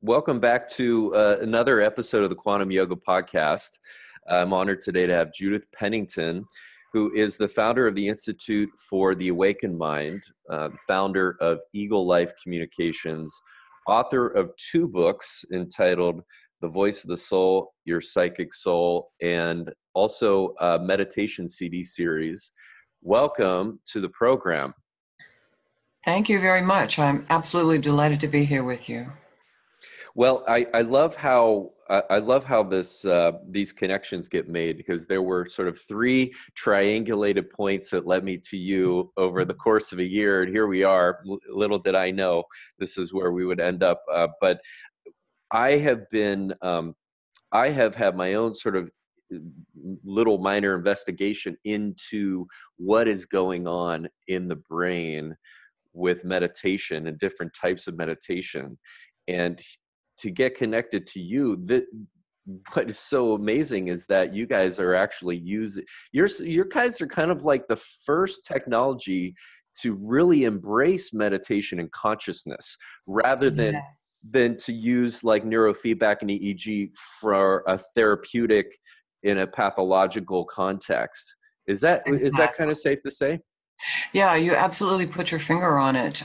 Welcome back to another episode of the Quantum Yoga Podcast. I'm honored today to have Judith Pennington, who is the founder of the Institute for the Awakened Mind, founder of Eagle Life Communications, author of two books entitled The Voice of the Soul, Your Psychic Soul, and also a meditation CD series. Welcome to the program. Thank you very much. I'm absolutely delighted to be here with you. Well, I love how this these connections get made, because there were sort of three triangulated points that led me to you over the course of a year, and here we are. Little did I know this is where we would end up. But I have been I have had my own sort of little minor investigation into what is going on in the brain with meditation and different types of meditation. And to get connected to you, what is so amazing is that you guys are actually using, your guys are kind of like the first technology to really embrace meditation and consciousness, rather than to use like neurofeedback and EEG for a therapeutic in a pathological context. Is that kind of safe to say? Yeah, you absolutely put your finger on it.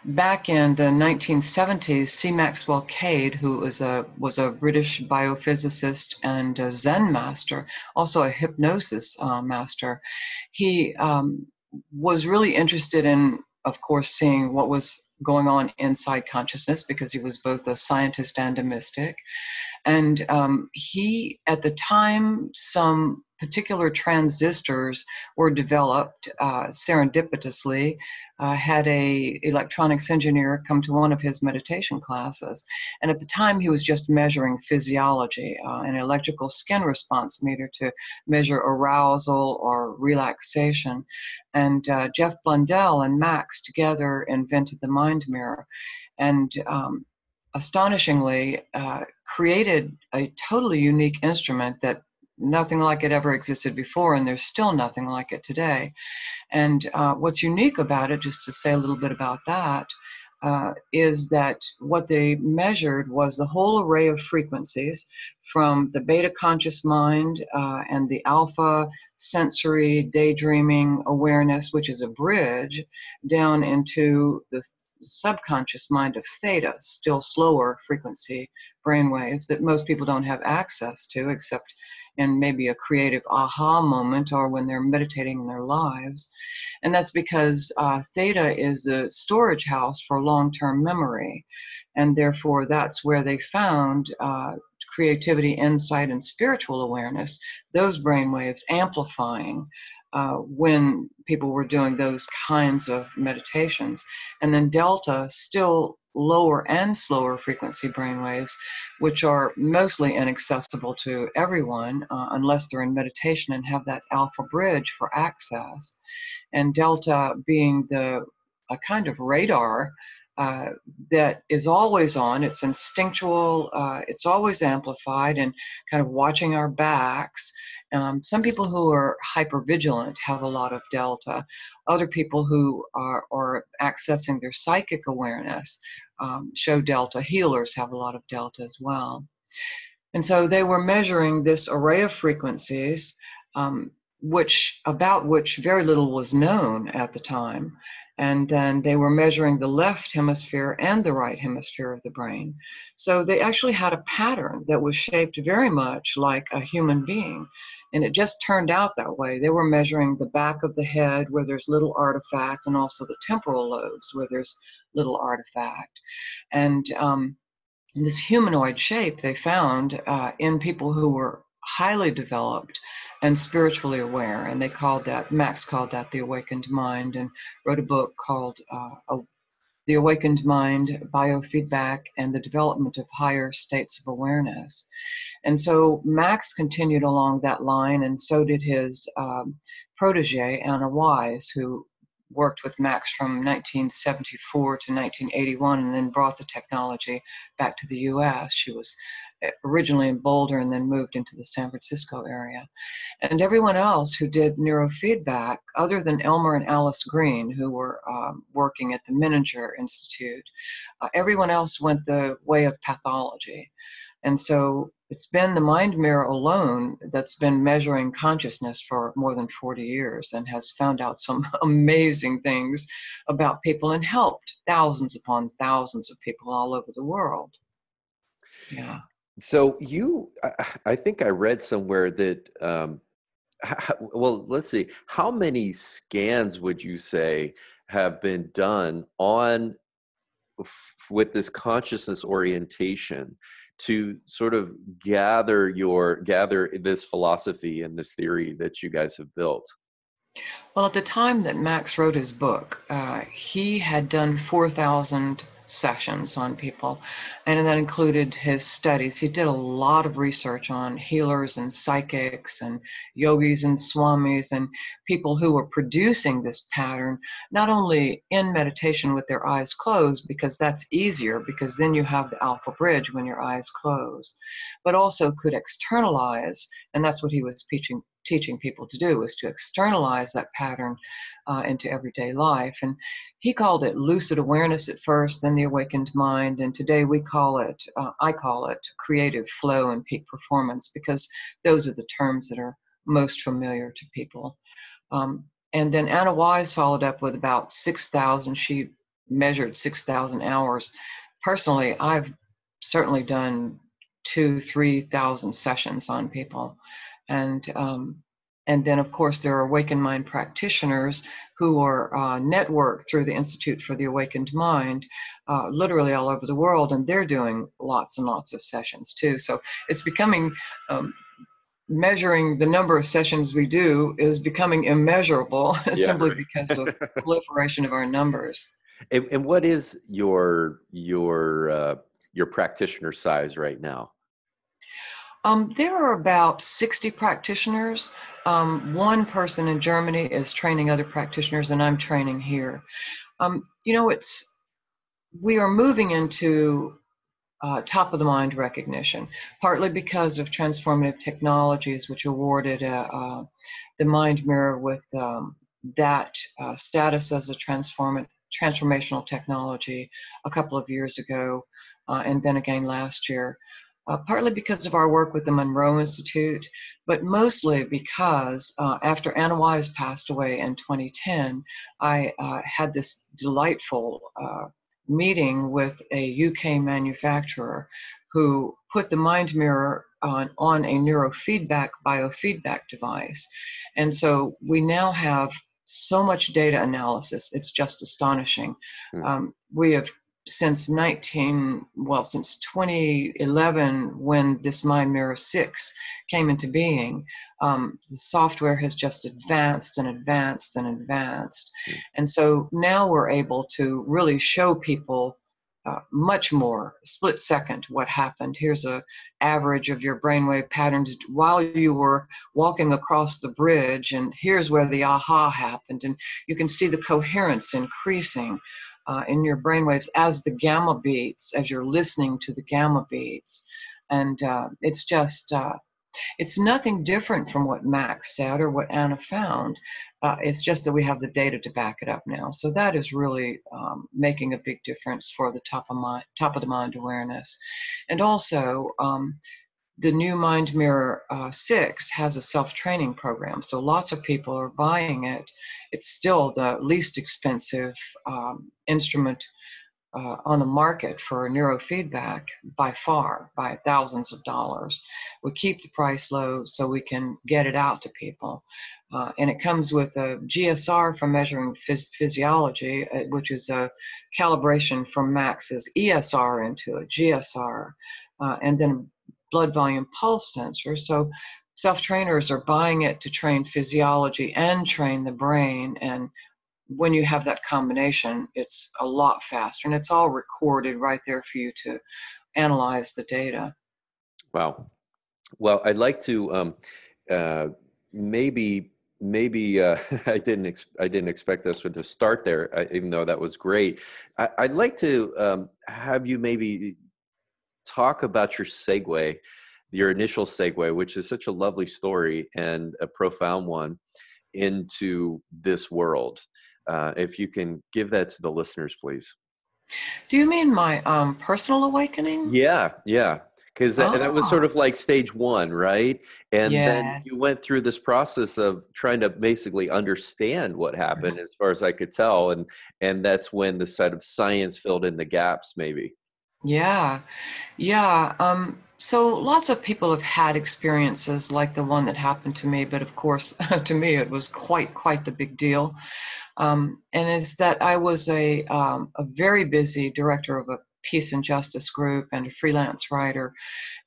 Back in the 1970s, C. Maxwell Cade, who was a British biophysicist and a Zen master, also a hypnosis master, he was really interested in, of course, seeing what was going on inside consciousness, because he was both a scientist and a mystic. And he, at the time, some particular transistors were developed serendipitously, had a electronics engineer come to one of his meditation classes. And at the time, he was just measuring physiology, an electrical skin response meter to measure arousal or relaxation. And Jeff Blundell and Max together invented the Mind Mirror. And astonishingly, created a totally unique instrument that nothing like it ever existed before, and there's still nothing like it today. And what's unique about it, just to say a little bit about that, is that what they measured was the whole array of frequencies, from the beta conscious mind and the alpha sensory daydreaming awareness, which is a bridge, down into the subconscious mind of theta, still slower frequency brainwaves that most people don't have access to, except in maybe a creative aha moment or when they're meditating in their lives. And that's because theta is the storage house for long-term memory. And therefore, that's where they found creativity, insight, and spiritual awareness, those brainwaves amplifying when people were doing those kinds of meditations. And then delta, still lower and slower frequency brainwaves, which are mostly inaccessible to everyone unless they're in meditation and have that alpha bridge for access. And delta being a kind of radar that is always on. It's instinctual, it's always amplified, and kind of watching our backs. Some people who are hypervigilant have a lot of delta. Other people who are accessing their psychic awareness show delta. Healers have a lot of delta as well. And so they were measuring this array of frequencies, about which very little was known at the time. And then they were measuring the left hemisphere and the right hemisphere of the brain. So they actually had a pattern that was shaped very much like a human being. And it just turned out that way. They were measuring the back of the head, where there's little artifact, and also the temporal lobes, where there's little artifact. And this humanoid shape they found in people who were highly developed and spiritually aware, and Max called that the Awakened Mind, and wrote a book called The Awakened Mind, Biofeedback, and the Development of Higher States of Awareness. And so Max continued along that line, and so did his protege, Anna Wise, who worked with Max from 1974 to 1981, and then brought the technology back to the US. She was originally in Boulder and then moved into the San Francisco area. And everyone else who did neurofeedback, other than Elmer and Alice Green, who were working at the Menninger Institute, everyone else went the way of pathology. And so it's been the Mind Mirror alone that's been measuring consciousness for more than 40 years and has found out some amazing things about people and helped thousands upon thousands of people all over the world. Yeah. So I think I read somewhere that, well, let's see, how many scans would you say have been done on with this consciousness orientation to sort of gather this philosophy and this theory that you guys have built? Well, at the time that Max wrote his book, he had done 4,000 sessions on people, and that included his studies. He did a lot of research on healers and psychics and yogis and swamis and people who were producing this pattern, not only in meditation with their eyes closed, because that's easier, because then you have the alpha bridge when your eyes close, but also could externalize, and that's what he was teaching people to do, was to externalize that pattern into everyday life. And he called it lucid awareness at first, then the awakened mind, and today we call it, I call it creative flow and peak performance, because those are the terms that are most familiar to people. And then Anna Wise followed up with about 6,000. She measured 6,000 hours. Personally, I've certainly done 2,000-3,000 sessions on people. And then, of course, there are Awakened Mind practitioners who are networked through the Institute for the Awakened Mind, literally all over the world, and they're doing lots and lots of sessions too. So it's becoming, measuring the number of sessions we do is becoming immeasurable, Yeah, simply right. because of proliferation of our numbers. And what is your practitioner size right now? There are about 60 practitioners. One person in Germany is training other practitioners, and I'm training here. We are moving into top of the mind recognition, partly because of transformative technologies, which awarded the Mind Mirror with that status as a transformational technology a couple of years ago, and then again last year. Partly because of our work with the Monroe Institute, but mostly because after Anna Wise passed away in 2010, I had this delightful meeting with a UK manufacturer who put the Mind Mirror on a neurofeedback biofeedback device. And so we now have so much data analysis, it's just astonishing. We have since 2011, when this Mind Mirror 6 came into being, the software has just advanced and advanced and advanced. And so now we're able to really show people much more split second what happened. Here's a average of your brainwave patterns while you were walking across the bridge, and here's where the aha happened. And you can see the coherence increasing in your brainwaves as the gamma beats, as you're listening to the gamma beats. And it's just, it's nothing different from what Max said or what Anna found. It's just that we have the data to back it up now. So that is really making a big difference for the top of the mind awareness. And also, the new Mind Mirror 6 has a self-training program, so lots of people are buying it. It's still the least expensive instrument on the market for neurofeedback by far, by thousands of dollars. We keep the price low so we can get it out to people. And it comes with a GSR for measuring physiology, which is a calibration from Max's ESR into a GSR, and then blood volume pulse sensor. So self-trainers are buying it to train physiology and train the brain. And when you have that combination, it's a lot faster, and it's all recorded right there for you to analyze the data. Wow. Well, I'd like to maybe I didn't expect us to start there, even though that was great. I'd like to have you maybe talk about your segue, your initial segue, which is such a lovely story and a profound one, into this world. If you can give that to the listeners, please. Do you mean my personal awakening? Yeah, yeah. Because that was sort Ah, of like stage one, right? And then you yes. went through this process of trying to basically understand what happened, as far as I could tell, and that's when the side of science filled in the gaps, maybe. Yeah, yeah. So lots of people have had experiences like the one that happened to me, but of course, to me, it was quite the big deal. And is that I was a very busy director of a peace and justice group and a freelance writer.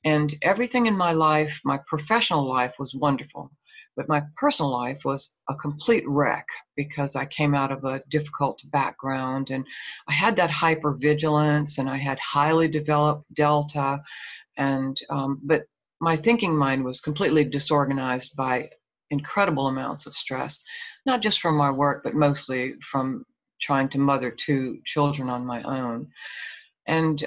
And everything in my life, my professional life was wonderful, but my personal life was a complete wreck because I came out of a difficult background and I had that hypervigilance and I had highly developed delta. And, but my thinking mind was completely disorganized by incredible amounts of stress, not just from my work, but mostly from trying to mother two children on my own. And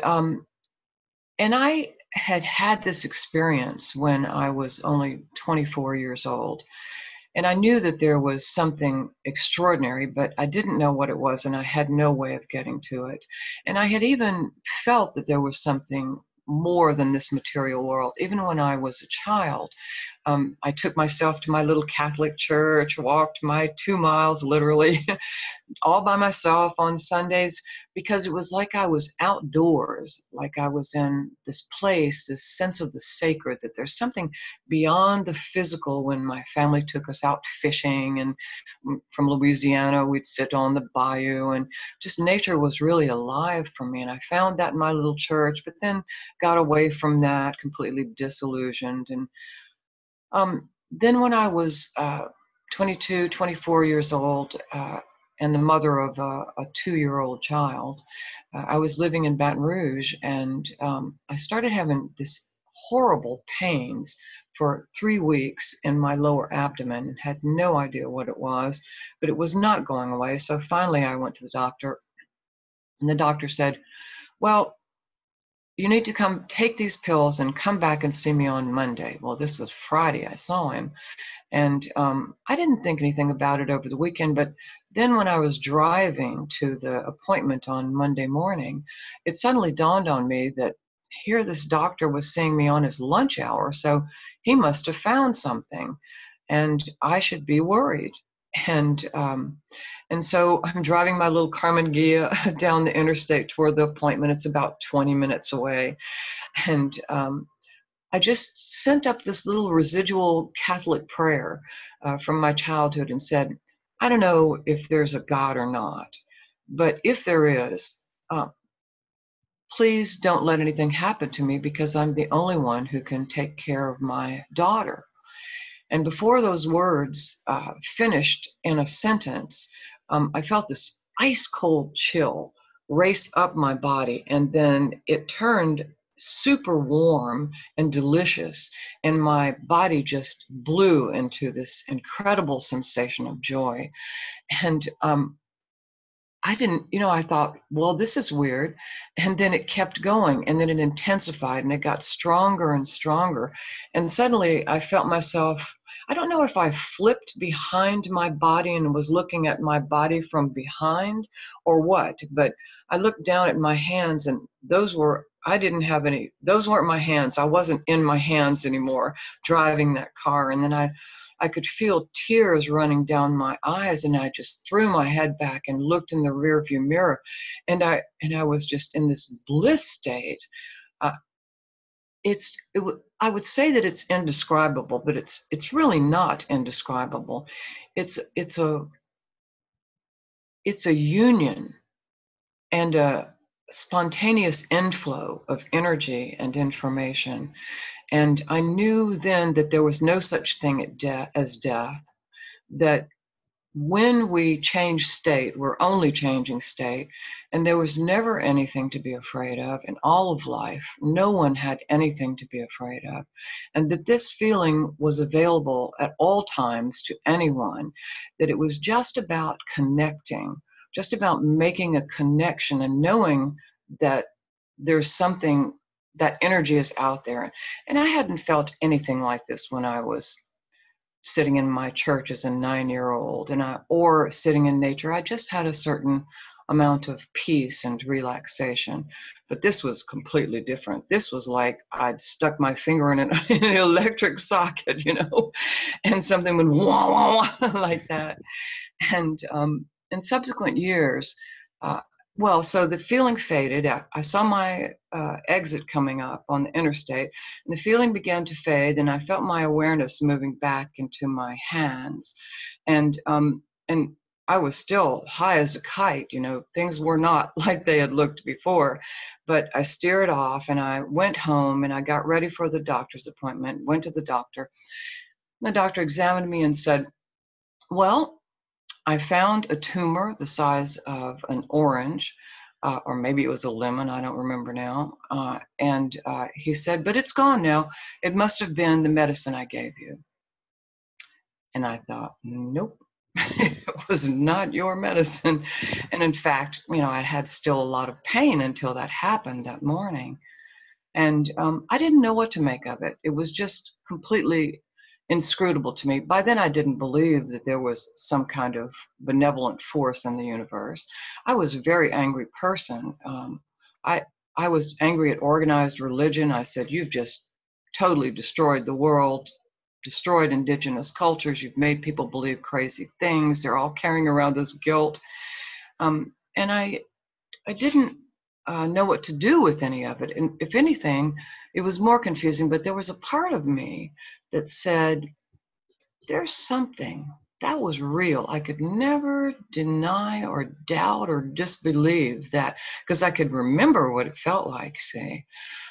and I had had this experience when I was only 24 years old. And I knew that there was something extraordinary, but I didn't know what it was, and I had no way of getting to it. And I had even felt that there was something more than this material world, even when I was a child. I took myself to my little Catholic church, walked my 2 miles literally all by myself on Sundays because it was like I was outdoors, like I was in this place, this sense of the sacred, that there's something beyond the physical. When my family took us out fishing and from Louisiana, we'd sit on the bayou and just nature was really alive for me. And I found that in my little church, but then got away from that, completely disillusioned. And then when I was 22, 24 years old, and the mother of a 2-year-old child, I was living in Baton Rouge, and I started having this horrible pains for 3 weeks in my lower abdomen and had no idea what it was, but it was not going away. So finally I went to the doctor, and the doctor said, well, you need to come take these pills and come back and see me on Monday. Well, this was Friday. I saw him. And I didn't think anything about it over the weekend, but then when I was driving to the appointment on Monday morning, it suddenly dawned on me that here this doctor was seeing me on his lunch hour, so he must have found something, and I should be worried. And and so I'm driving my little Carmen Ghia down the interstate toward the appointment. It's about 20 minutes away, and I just sent up this little residual Catholic prayer from my childhood and said, I don't know if there's a God or not, but if there is, uh, please don't let anything happen to me because I'm the only one who can take care of my daughter. And before those words finished in a sentence, I felt this ice cold chill race up my body. And then it turned super warm and delicious. And my body just blew into this incredible sensation of joy. And I didn't, I thought, well, this is weird. And then it kept going and then it intensified and it got stronger and stronger. And suddenly I felt myself, I don't know if I flipped behind my body and was looking at my body from behind or what, but I looked down at my hands and I didn't have any, those weren't my hands. I wasn't in my hands anymore driving that car. And then I could feel tears running down my eyes, and I just threw my head back and looked in the rearview mirror, and I was just in this bliss state. Uh, I would say that it's indescribable, but it's really not indescribable. It's a union and a spontaneous inflow of energy and information. And I knew then that there was no such thing as death, that when we change state, we're only changing state, and there was never anything to be afraid of in all of life. No one had anything to be afraid of, and that this feeling was available at all times to anyone, that it was just about connecting, just about making a connection and knowing that there's something that energy is out there. And I hadn't felt anything like this when I was sitting in my church as a 9-year-old or sitting in nature. I just had a certain amount of peace and relaxation. But this was completely different. This was like I'd stuck my finger in in an electric socket, and something would wah, wah, wah, like that. And in subsequent years, so the feeling faded. I saw my exit coming up on the interstate, and the feeling began to fade, and I felt my awareness moving back into my hands. And I was still high as a kite, things were not like they had looked before. But I steered off, and I went home, and I got ready for the doctor's appointment, went to the doctor. The doctor examined me and said, well, I found a tumor the size of an orange, or maybe it was a lemon, I don't remember now. And he said, but it's gone now. It must have been the medicine I gave you. And I thought, nope, it was not your medicine. And in fact, I had still a lot of pain until that happened that morning. And I didn't know what to make of it. It was just completely inscrutable to me. By then, I didn't believe that there was some kind of benevolent force in the universe. I was a very angry person. I was angry at organized religion. I said, you've just totally destroyed the world, destroyed indigenous cultures. You've made people believe crazy things. They're all carrying around this guilt. And I didn't know what to do with any of it. And if anything, it was more confusing, but there was a part of me that said, there's something that was real. I could never deny or doubt or disbelieve that, because I could remember what it felt like, see.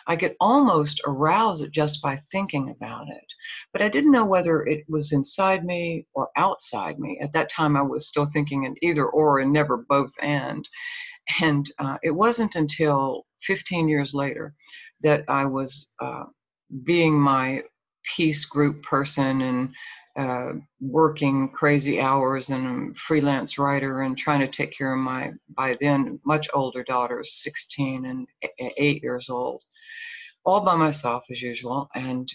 I could almost arouse it just by thinking about it. But I didn't know whether it was inside me or outside me. At that time, I was still thinking in either or and never both and. And it wasn't until 15 years later that I was being my peace group person and working crazy hours and a freelance writer and trying to take care of my, by then, much older daughters, 16 and 8 years old, all by myself as usual. And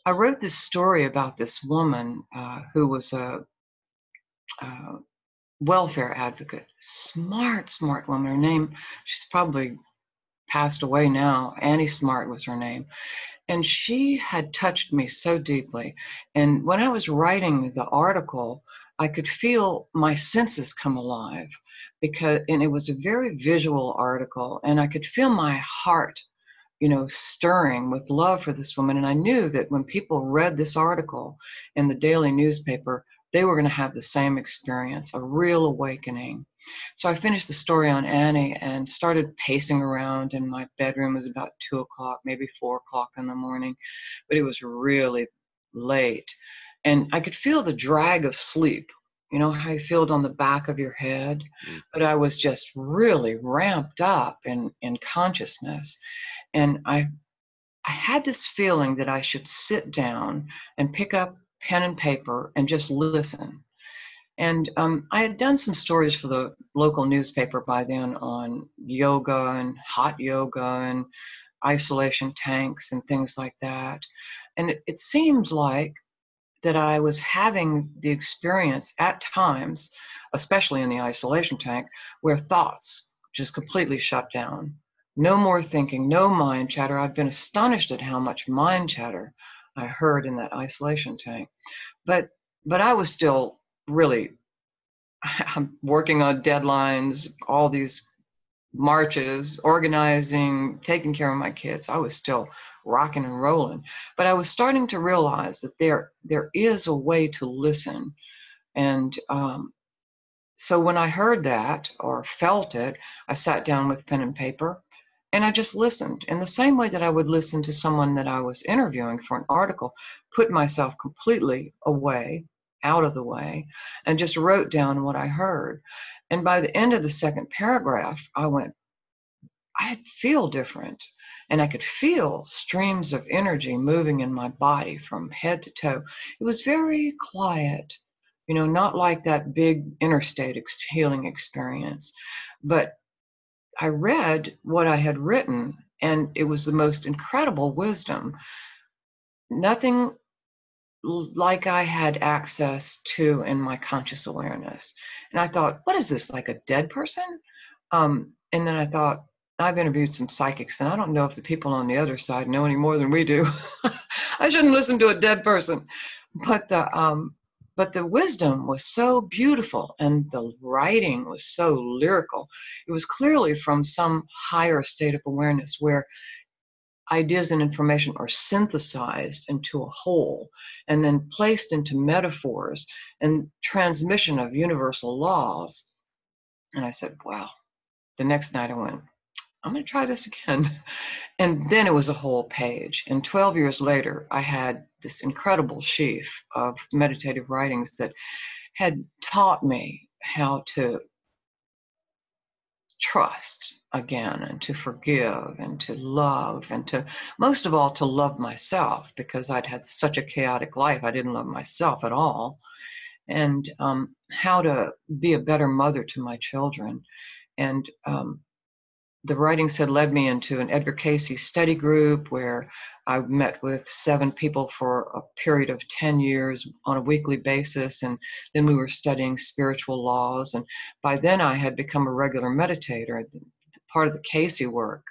I wrote this story about this woman who was a welfare advocate, smart woman. Her name, she's probably passed away now. Annie Smart was her name. And she had touched me so deeply. And when I was writing the article, I could feel my senses come alive and it was a very visual article, and I could feel my heart, stirring with love for this woman. And I knew that when people read this article in the daily newspaper, they were going to have the same experience, a real awakening. So I finished the story on Annie and started pacing around in my bedroom. It was about 2 o'clock, maybe 4 o'clock in the morning, but it was really late. And I could feel the drag of sleep. You know how you feel it on the back of your head? But I was just really ramped up in consciousness. And I had this feeling that I should sit down and pick up pen and paper and just listen. And I had done some stories for the local newspaper by then on yoga and hot yoga and isolation tanks and things like that. And it seemed like that I was having the experience at times, especially in the isolation tank, where thoughts just completely shut down. No more thinking, no mind chatter. I've been astonished at how much mind chatter I heard in that isolation tank. But I was still really working on deadlines, all these marches, organizing, taking care of my kids. I was still rocking and rolling. But I was starting to realize that there is a way to listen. And so when I heard that or felt it, I sat down with pen and paper and I just listened in the same way that I would listen to someone that I was interviewing for an article, put myself completely away, out of the way, and just wrote down what I heard. And by the end of the second paragraph, I feel different. And I could feel streams of energy moving in my body from head to toe. It was very quiet, not like that big interstate healing experience. But I read what I had written And it was the most incredible wisdom. Nothing like I had access to in my conscious awareness. And I thought, what is this, like a dead person? And then I thought, I've interviewed some psychics, and I don't know if the people on the other side know any more than we do. I shouldn't listen to a dead person. But the wisdom was so beautiful, and the writing was so lyrical. It was clearly from some higher state of awareness where ideas and information are synthesized into a whole and then placed into metaphors and transmission of universal laws. And I said, wow. The next night I went, I'm going to try this again. And then it was a whole page. And 12 years later, I had this incredible sheaf of meditative writings that had taught me how to trust again, and to forgive, and to love, and to, most of all, to love myself, because I'd had such a chaotic life. I didn't love myself at all. And how to be a better mother to my children. And the writings had led me into an Edgar Cayce study group where I met with 7 people for a period of 10 years on a weekly basis. And then we were studying spiritual laws. And by then I had become a regular meditator. Part of the Cayce work,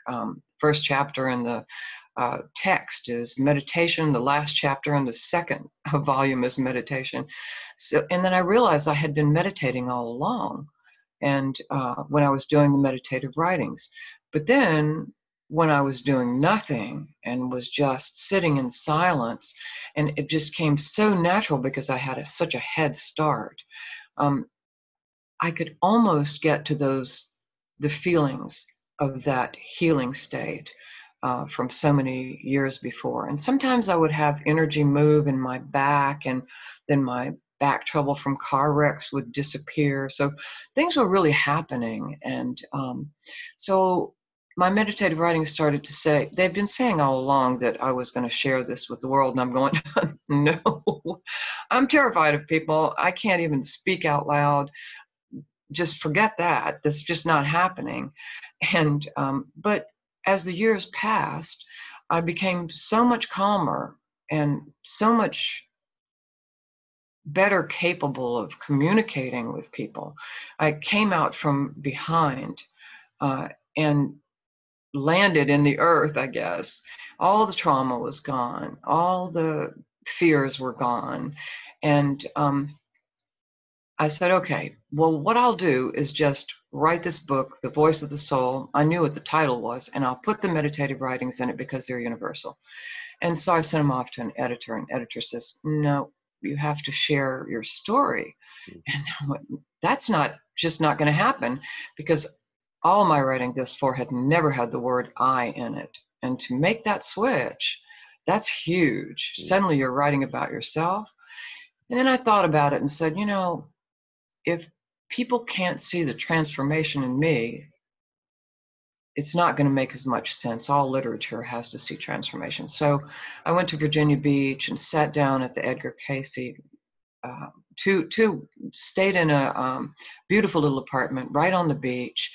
first chapter in the text is meditation. The last chapter in the second volume is meditation. So, and then I realized I had been meditating all along. And when I was doing the meditative writings. But then when I was doing nothing and was just sitting in silence, and it just came so natural because I had such a head start, I could almost get to the feelings of that healing state from so many years before. And sometimes I would have energy move in my back, and then my back trouble from car wrecks would disappear. So things were really happening. And so my meditative writing started to say, they've been saying all along that I was going to share this with the world. And I'm going, no, I'm terrified of people. I can't even speak out loud. Just forget that. That's just not happening. And, but as the years passed, I became so much calmer and so much better capable of communicating with people. I came out from behind and landed in the earth, I guess. All the trauma was gone. All the fears were gone. And I said, okay, well, what I'll do is just write this book, The Voice of the Soul. I knew what the title was, and I'll put the meditative writings in it because they're universal. And so I sent them off to an editor, and the editor says, no, you have to share your story. And I went, that's just not going to happen, because all my writing thus far had never had the word I in it. And to make that switch, that's huge. Suddenly you're writing about yourself. And then I thought about it and said, you know, if people can't see the transformation in me, it's not going to make as much sense. All literature has to see transformation. So I went to Virginia Beach and sat down at the Edgar Cayce, stayed in a beautiful little apartment right on the beach,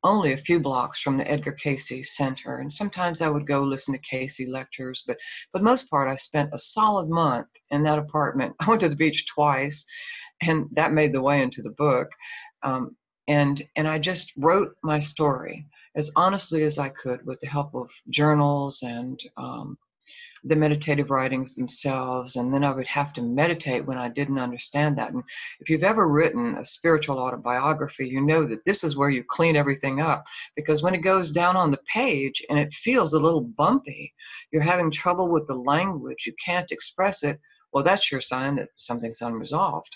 only a few blocks from the Edgar Cayce Center. And sometimes I would go listen to Cayce lectures, but for the most part, I spent a solid month in that apartment. I went to the beach twice, and that made the way into the book. And I just wrote my story as honestly as I could with the help of journals and the meditative writings themselves. And then I would have to meditate when I didn't understand that. And if you've ever written a spiritual autobiography, you know that this is where you clean everything up, because when it goes down on the page and it feels a little bumpy, you're having trouble with the language, you can't express it, well, that's your sign that something's unresolved.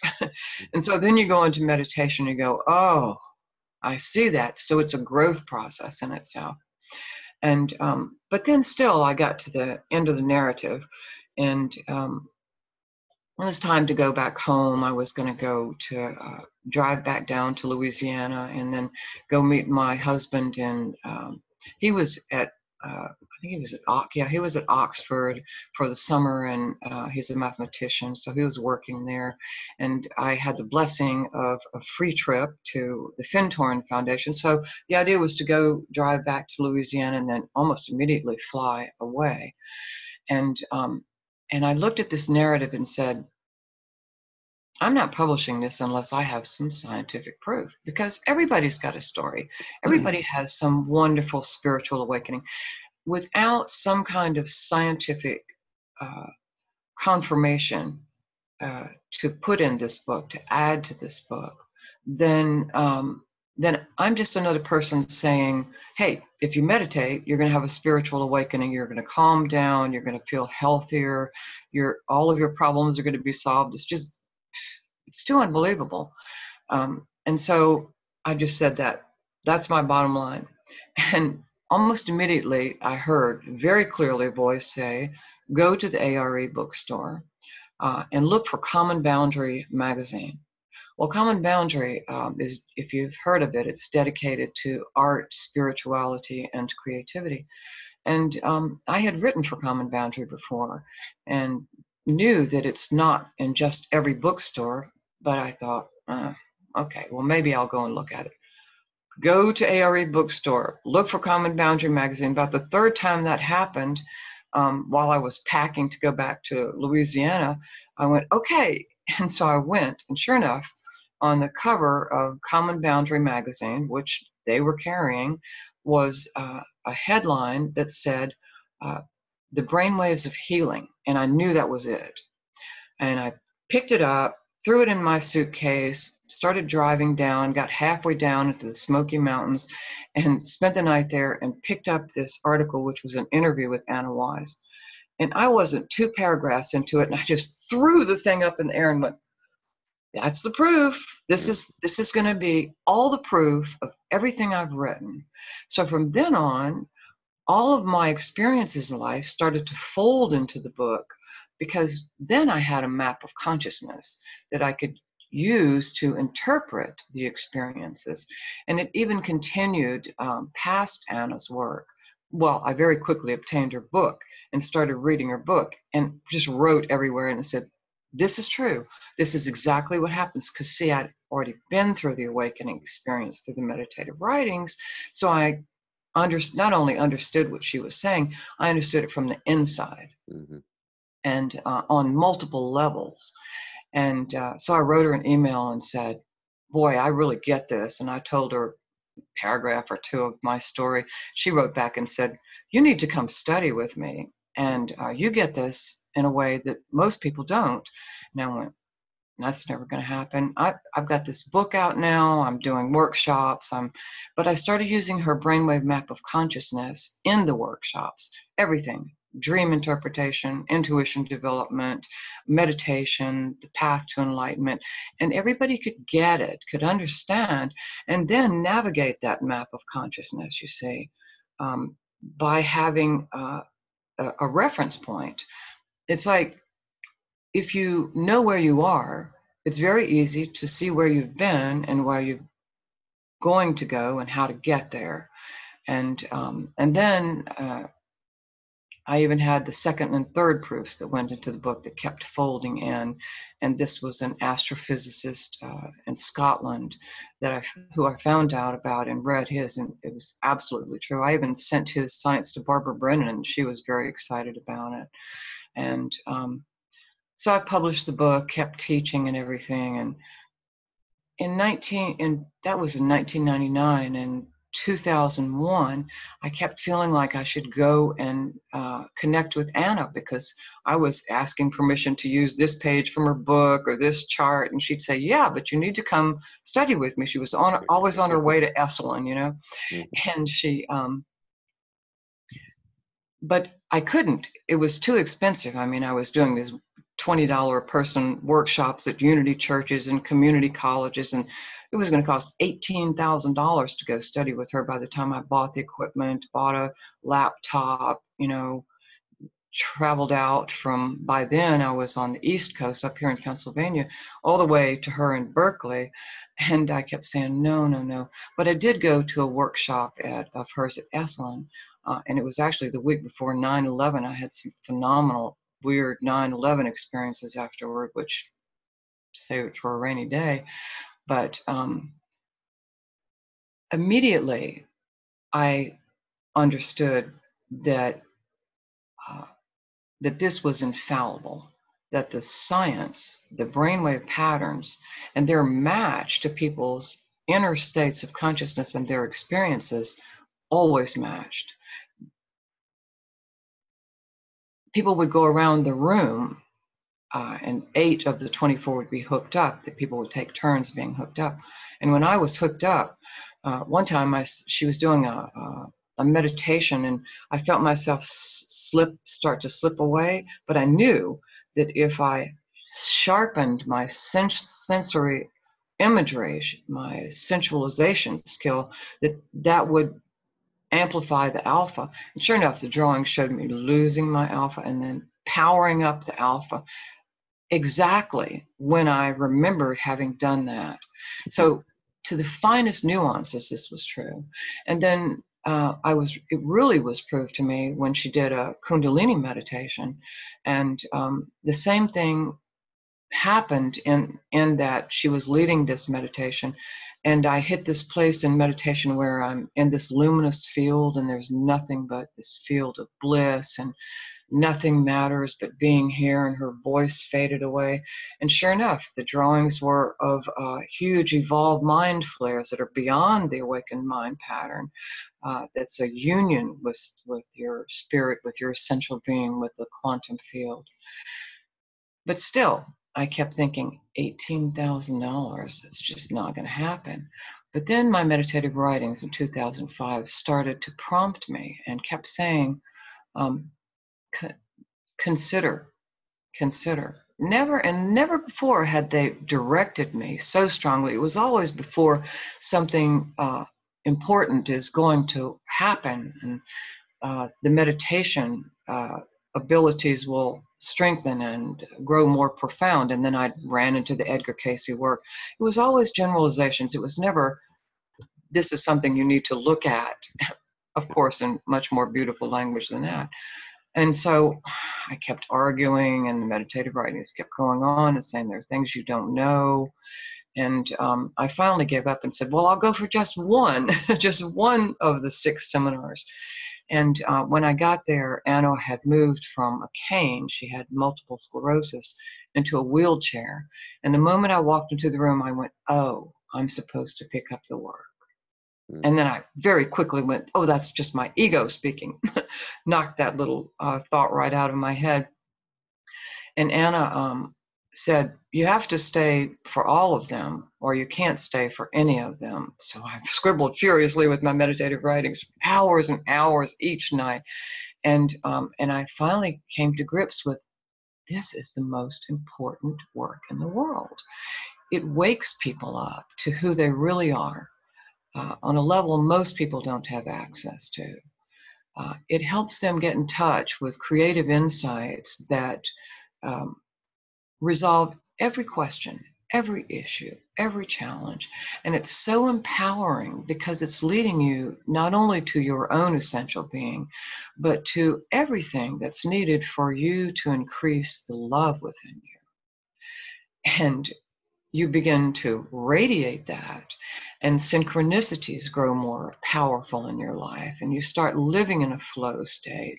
And so then you go into meditation, you go, oh, I see that. So it's a growth process in itself. And but then still I got to the end of the narrative, and when it was time to go back home, I was going to go to drive back down to Louisiana and then go meet my husband. And he was at I think he was he was at Oxford for the summer, and he's a mathematician, so he was working there. And I had the blessing of a free trip to the Fenton Foundation. So the idea was to go drive back to Louisiana and then almost immediately fly away. And I looked at this narrative and said, I'm not publishing this unless I have some scientific proof, because everybody's got a story. Everybody has some wonderful spiritual awakening. Without some kind of scientific confirmation to put in this book, to add to this book, then I'm just another person saying, hey, if you meditate, you're going to have a spiritual awakening. You're going to calm down. You're going to feel healthier. All of your problems are going to be solved. It's too unbelievable. And so I just said that's my bottom line. And almost immediately I heard very clearly a voice say, go to the ARE bookstore and look for Common Boundary magazine. Well, Common Boundary is, if you've heard of it, it's dedicated to art, spirituality, and creativity. And I had written for Common Boundary before and knew that it's not in just every bookstore, but I thought, okay, well, maybe I'll go and look at it. Go to ARE bookstore, look for Common Boundary magazine. About the third time that happened, while I was packing to go back to Louisiana, I went, okay. And so I went, and sure enough, on the cover of Common Boundary magazine, which they were carrying, was a headline that said, The Brainwaves of Healing. And I knew that was it. And I picked it up, threw it in my suitcase, started driving down, got halfway down into the Smoky Mountains, and spent the night there and picked up this article, which was an interview with Anna Wise. And I wasn't 2 paragraphs into it, and I just threw the thing up in the air and went, that's the proof. This is going to be all the proof of everything I've written. So from then on, all of my experiences in life started to fold into the book, because then I had a map of consciousness that I could use to interpret the experiences. And it even continued past Anna's work. Well, I very quickly obtained her book and started reading her book and just wrote everywhere and said, this is true. This is exactly what happens. Because see, I'd already been through the awakening experience through the meditative writings. So I not only understood what she was saying, I understood it from the inside. Mm-hmm. And on multiple levels. And so I wrote her an email and said, boy, I really get this. And I told her a paragraph or 2 of my story. She wrote back and said, you need to come study with me. And you get this in a way that most people don't. And I went, that's never going to happen. I've got this book out now. I'm doing workshops. But I started using her brainwave map of consciousness in the workshops, everything. Dream interpretation, intuition development, meditation, the path to enlightenment. And everybody could get it, could understand, and then navigate that map of consciousness, you see, by having a reference point. It's like, if you know where you are, it's very easy to see where you've been and where you're going to go and how to get there. And then I even had the second and third proofs that went into the book that kept folding in. And this was an astrophysicist in Scotland who I found out about and read his, and it was absolutely true. I even sent his science to Barbara Brennan, and she was very excited about it. And so I published the book, kept teaching and everything. And that was in 1999. And 2001, I kept feeling like I should go and connect with Anna, because I was asking permission to use this page from her book or this chart, and she'd say, yeah, but you need to come study with me. She was always on her way to Esalen, you know. And she but I couldn't. It was too expensive. I mean, I was doing these $20 a person workshops at unity churches and community colleges, and it was going to cost $18,000 to go study with her by the time I bought the equipment, bought a laptop, you know, traveled out from, by then I was on the East Coast up here in Pennsylvania, all the way to her in Berkeley. And I kept saying, no. But I did go to a workshop of hers at Esalen And it was actually the week before 9/11. I had some phenomenal, weird 9/11 experiences afterward, which were a rainy day. But immediately I understood that that this was infallible, that the science, the brainwave patterns, and their match to people's inner states of consciousness and their experiences always matched. People would go around the room, and 8 of the 24 would be hooked up. That people would take turns being hooked up. And when I was hooked up, one time she was doing a meditation, and I felt myself start to slip away. But I knew that if I sharpened my sensory imagery, my sensualization skill, that would amplify the alpha. And sure enough, the drawing showed me losing my alpha and then powering up the alpha exactly when I remembered having done that. So to the finest nuances, this was true. And then it really was proved to me when she did a Kundalini meditation. And the same thing happened in that she was leading this meditation. And I hit this place in meditation where I'm in this luminous field, and there's nothing but this field of bliss, and nothing matters but being here, and her voice faded away. And sure enough, the drawings were of huge evolved mind flares that are beyond the awakened mind pattern. That's a union with your spirit, with your essential being, with the quantum field. But still, I kept thinking, $18,000, it's just not going to happen. But then my meditative writings in 2005 started to prompt me and kept saying, consider. Never before had they directed me so strongly. It was always before something important is going to happen, and the meditation abilities will strengthen and grow more profound. And then I ran into the Edgar Cayce work. It was always generalizations. It was never, this is something you need to look at, of course, in much more beautiful language than that. And so I kept arguing, and the meditative writings kept going on and saying there are things you don't know. And I finally gave up and said, well, I'll go for just one of the 6 seminars. And when I got there, Anna had moved from a cane, she had multiple sclerosis, into a wheelchair. And the moment I walked into the room, I went, oh, I'm supposed to pick up the work. And then I very quickly went, oh, that's just my ego speaking. Knocked that little thought right out of my head. And Anna said, you have to stay for all of them, or you can't stay for any of them. So I scribbled furiously with my meditative writings, hours and hours each night. And I finally came to grips with, this is the most important work in the world. It wakes people up to who they really are. On a level most people don't have access to. It helps them get in touch with creative insights that resolve every question, every issue, every challenge. And it's so empowering because it's leading you not only to your own essential being, but to everything that's needed for you to increase the love within you. And you begin to radiate that, and synchronicities grow more powerful in your life, and you start living in a flow state.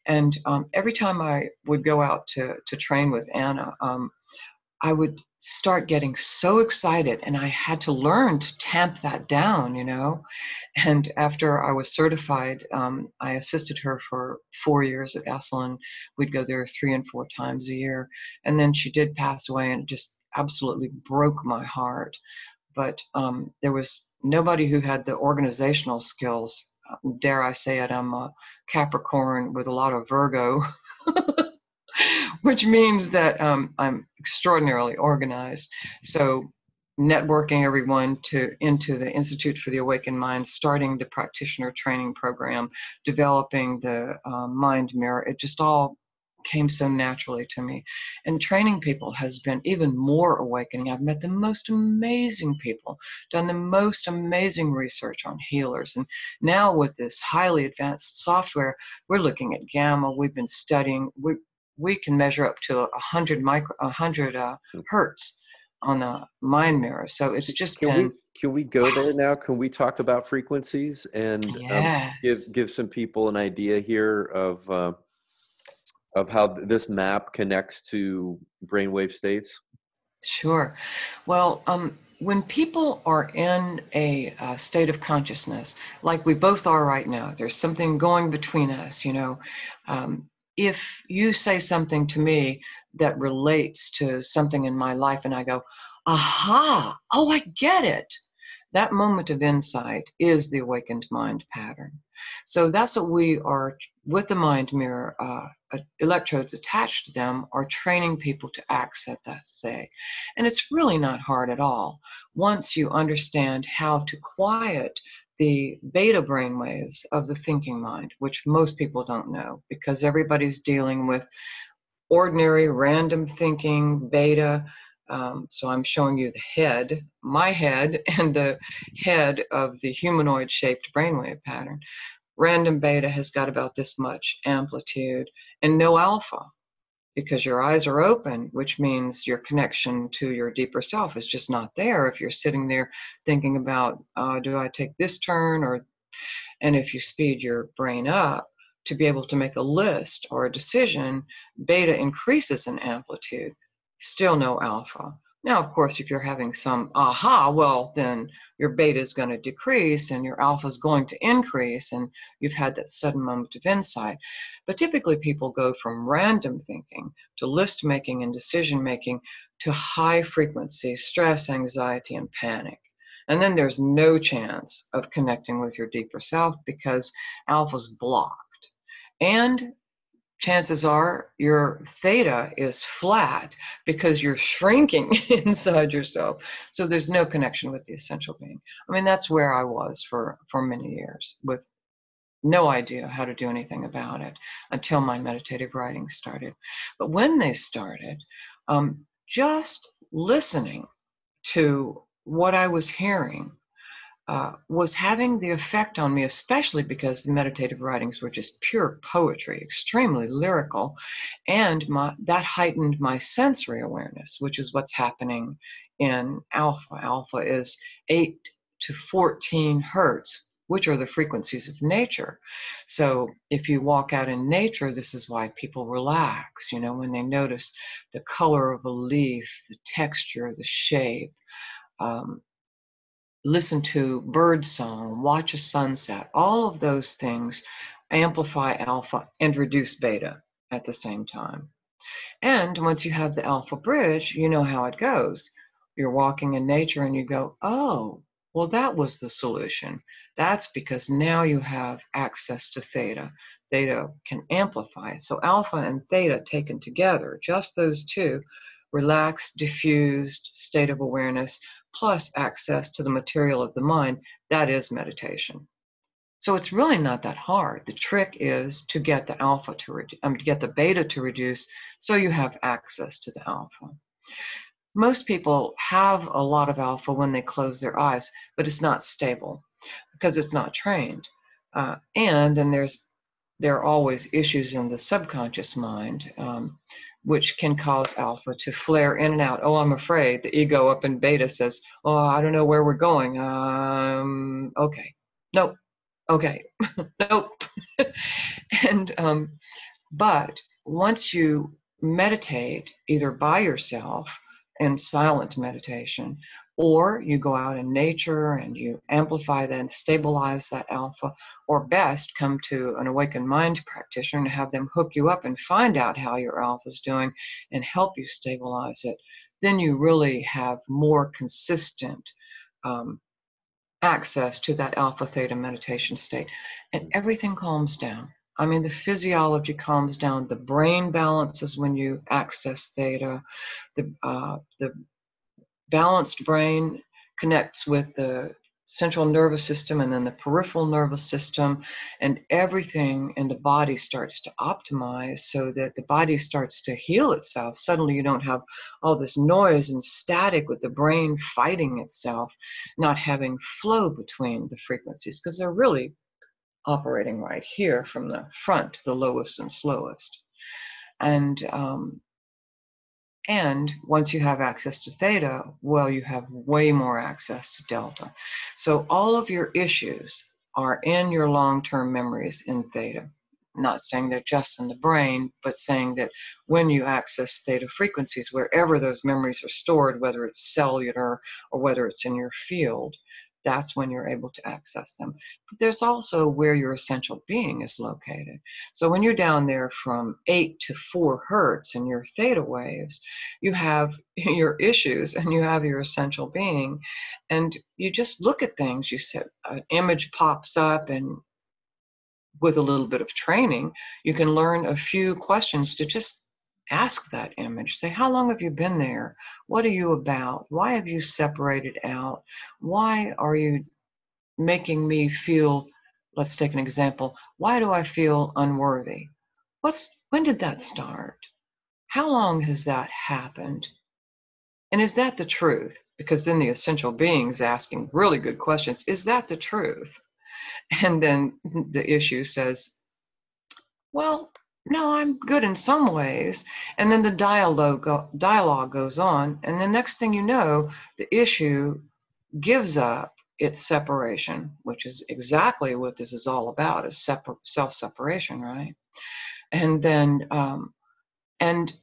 And every time I would go out to train with Anna, I would start getting so excited, and I had to learn to tamp that down, And after I was certified, I assisted her for 4 years at Esalen. We'd go there 3 and 4 times a year. And then she did pass away, and it just absolutely broke my heart. But there was nobody who had the organizational skills. Dare I say it, I'm a Capricorn with a lot of Virgo, which means that I'm extraordinarily organized. So networking everyone into the Institute for the Awakened Mind, starting the practitioner training program, developing the Mind Mirror, it just all came so naturally to me. And training people has been even more awakening. I've met the most amazing people, done the most amazing research on healers. And now with this highly advanced software, we're looking at gamma. We've been studying, we can measure up to 100 hertz on the Mind Mirror. So it's just been... Can we go there now? Can we talk about frequencies and Yes. give some people an idea here of how this map connects to brainwave states? Sure. Well, when people are in a state of consciousness, like we both are right now, there's something going between us, you know. If you say something to me that relates to something in my life and I go, aha, oh, I get it. That moment of insight is the awakened mind pattern. So that's what we are, with the Mind Mirror, electrodes attached to them, are training people to access that state. And it's really not hard at all once you understand how to quiet the beta brainwaves of the thinking mind, which most people don't know because everybody's dealing with ordinary random thinking, beta. So I'm showing you the head, my head, and the head of the humanoid shaped brainwave pattern. Random beta has got about this much amplitude and no alpha because your eyes are open, which means your connection to your deeper self is just not there if you're sitting there thinking about, do I take this turn? And if you speed your brain up to be able to make a list or a decision, beta increases in amplitude, still no alpha. Now, of course, if you're having some aha, well, then your beta is going to decrease and your alpha is going to increase, and you've had that sudden moment of insight. But typically people go from random thinking to list making and decision making to high frequency stress, anxiety, and panic. And then there's no chance of connecting with your deeper self because alpha's blocked. And chances are your theta is flat because you're shrinking inside yourself. So there's no connection with the essential being. I mean, that's where I was for many years with no idea how to do anything about it until my meditative writing started. But when they started, just listening to what I was hearing was having the effect on me, especially because the meditative writings were just pure poetry, extremely lyrical, and that heightened my sensory awareness, which is what's happening in alpha. Alpha is 8 to 14 hertz, which are the frequencies of nature. So if you walk out in nature, this is why people relax, you know, when they notice the color of a leaf, the texture, the shape. Listen to bird song, watch a sunset. All of those things amplify alpha and reduce beta at the same time. And once you have the alpha bridge, you know how it goes. You're walking in nature and you go, oh, well, that was the solution. That's because now you have access to theta. Theta can amplify. So alpha and theta taken together, just those two, relaxed, diffused state of awareness, plus access to the material of the mind, that is meditation. So it's really not that hard. The trick is to get the alpha to get the beta to reduce, so you have access to the alpha. Most people have a lot of alpha when they close their eyes, but it's not stable because it's not trained. And then there are always issues in the subconscious mind, which can cause alpha to flare in and out. Oh, I'm afraid. The ego up in beta says, oh, I don't know where we're going. Okay. Nope. Okay. Nope. And, but once you meditate, either by yourself in silent meditation, or you go out in nature and you amplify that and stabilize that alpha, or best come to an awakened mind practitioner and have them hook you up and find out how your alpha is doing and help you stabilize it, then you really have more consistent access to that alpha theta meditation state, and everything calms down. I mean, the physiology calms down, the brain balances when you access theta, the balanced brain connects with the central nervous system and then the peripheral nervous system, and everything in the body starts to optimize so that the body starts to heal itself. Suddenly you don't have all this noise and static with the brain fighting itself, not having flow between the frequencies, because they're really operating right here from the front, the lowest and slowest. And once you have access to theta, well, you have way more access to delta. So all of your issues are in your long-term memories in theta. Not saying they're just in the brain, but saying that when you access theta frequencies, wherever those memories are stored, whether it's cellular or whether it's in your field, that's when you're able to access them. But there's also where your essential being is located. So when you're down there from 8 to 4 hertz in your theta waves, you have your issues and you have your essential being. And you just look at things, you said an image pops up, and with a little bit of training, you can learn a few questions to just ask that image. Say, how long have you been there? What are you about? Why have you separated out? Why are you making me feel, let's take an example, why do I feel unworthy? When did that start? How long has that happened? And is that the truth? Because then the essential being's asking really good questions. Is that the truth? And then the issue says, well, no, I'm good in some ways. And then the dialogue goes on. And the next thing you know, the issue gives up its separation, which is exactly what this is all about, is self-separation, right? And then, and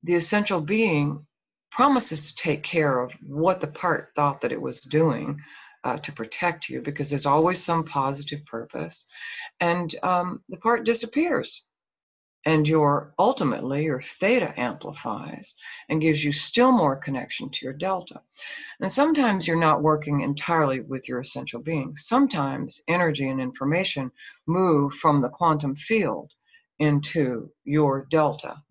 the essential being promises to take care of what the part thought that it was doing to protect you, because there's always some positive purpose. And the part disappears. And ultimately your theta amplifies and gives you still more connection to your delta. And sometimes you're not working entirely with your essential being. Sometimes energy and information move from the quantum field into your delta,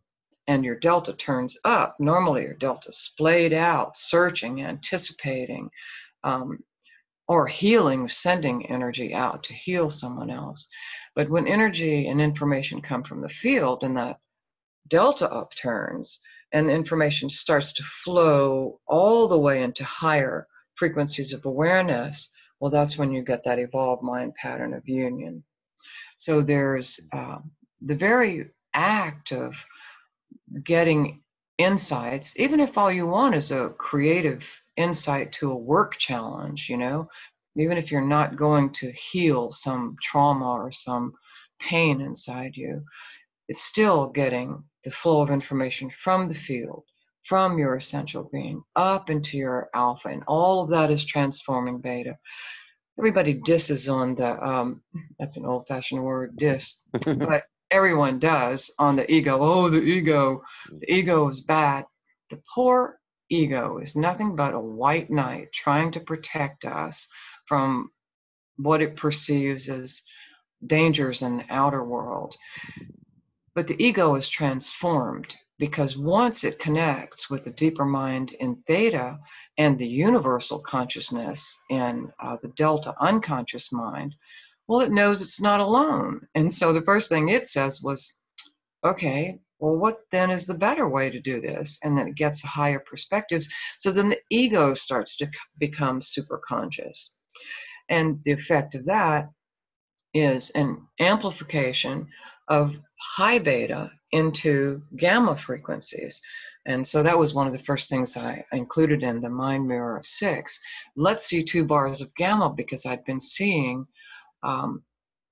and your delta turns up. Normally your delta is splayed out, searching, anticipating, or healing, sending energy out to heal someone else. But when energy and information come from the field and that delta upturns and the information starts to flow all the way into higher frequencies of awareness, well, that's when you get that evolved mind pattern of union. So there's the very act of getting insights, even if all you want is a creative insight to a work challenge, even if you're not going to heal some trauma or some pain inside you, it's still getting the flow of information from the field, from your essential being, up into your alpha, and all of that is transforming beta. Everybody disses on the, that's an old-fashioned word, diss, but everyone does on the ego. Oh, the ego is bad. The poor ego is nothing but a white knight trying to protect us from what it perceives as dangers in the outer world. But the ego is transformed, because once it connects with the deeper mind in theta and the universal consciousness in the delta unconscious mind, well, it knows it's not alone. And so the first thing it says was, okay, well, what then is the better way to do this? And then it gets higher perspectives. So then the ego starts to become super conscious. And the effect of that is an amplification of high beta into gamma frequencies. And so that was one of the first things I included in the Mind Mirror 6. Let's see 2 bars of gamma, because I'd been seeing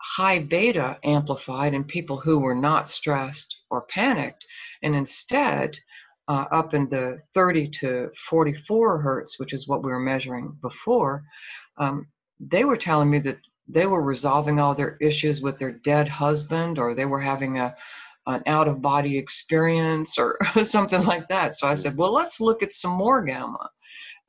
high beta amplified in people who were not stressed or panicked, and instead up in the 30 to 44 hertz, which is what we were measuring before, they were telling me that they were resolving all their issues with their dead husband, or they were having an out-of-body experience or something like that. So I said, well, let's look at some more gamma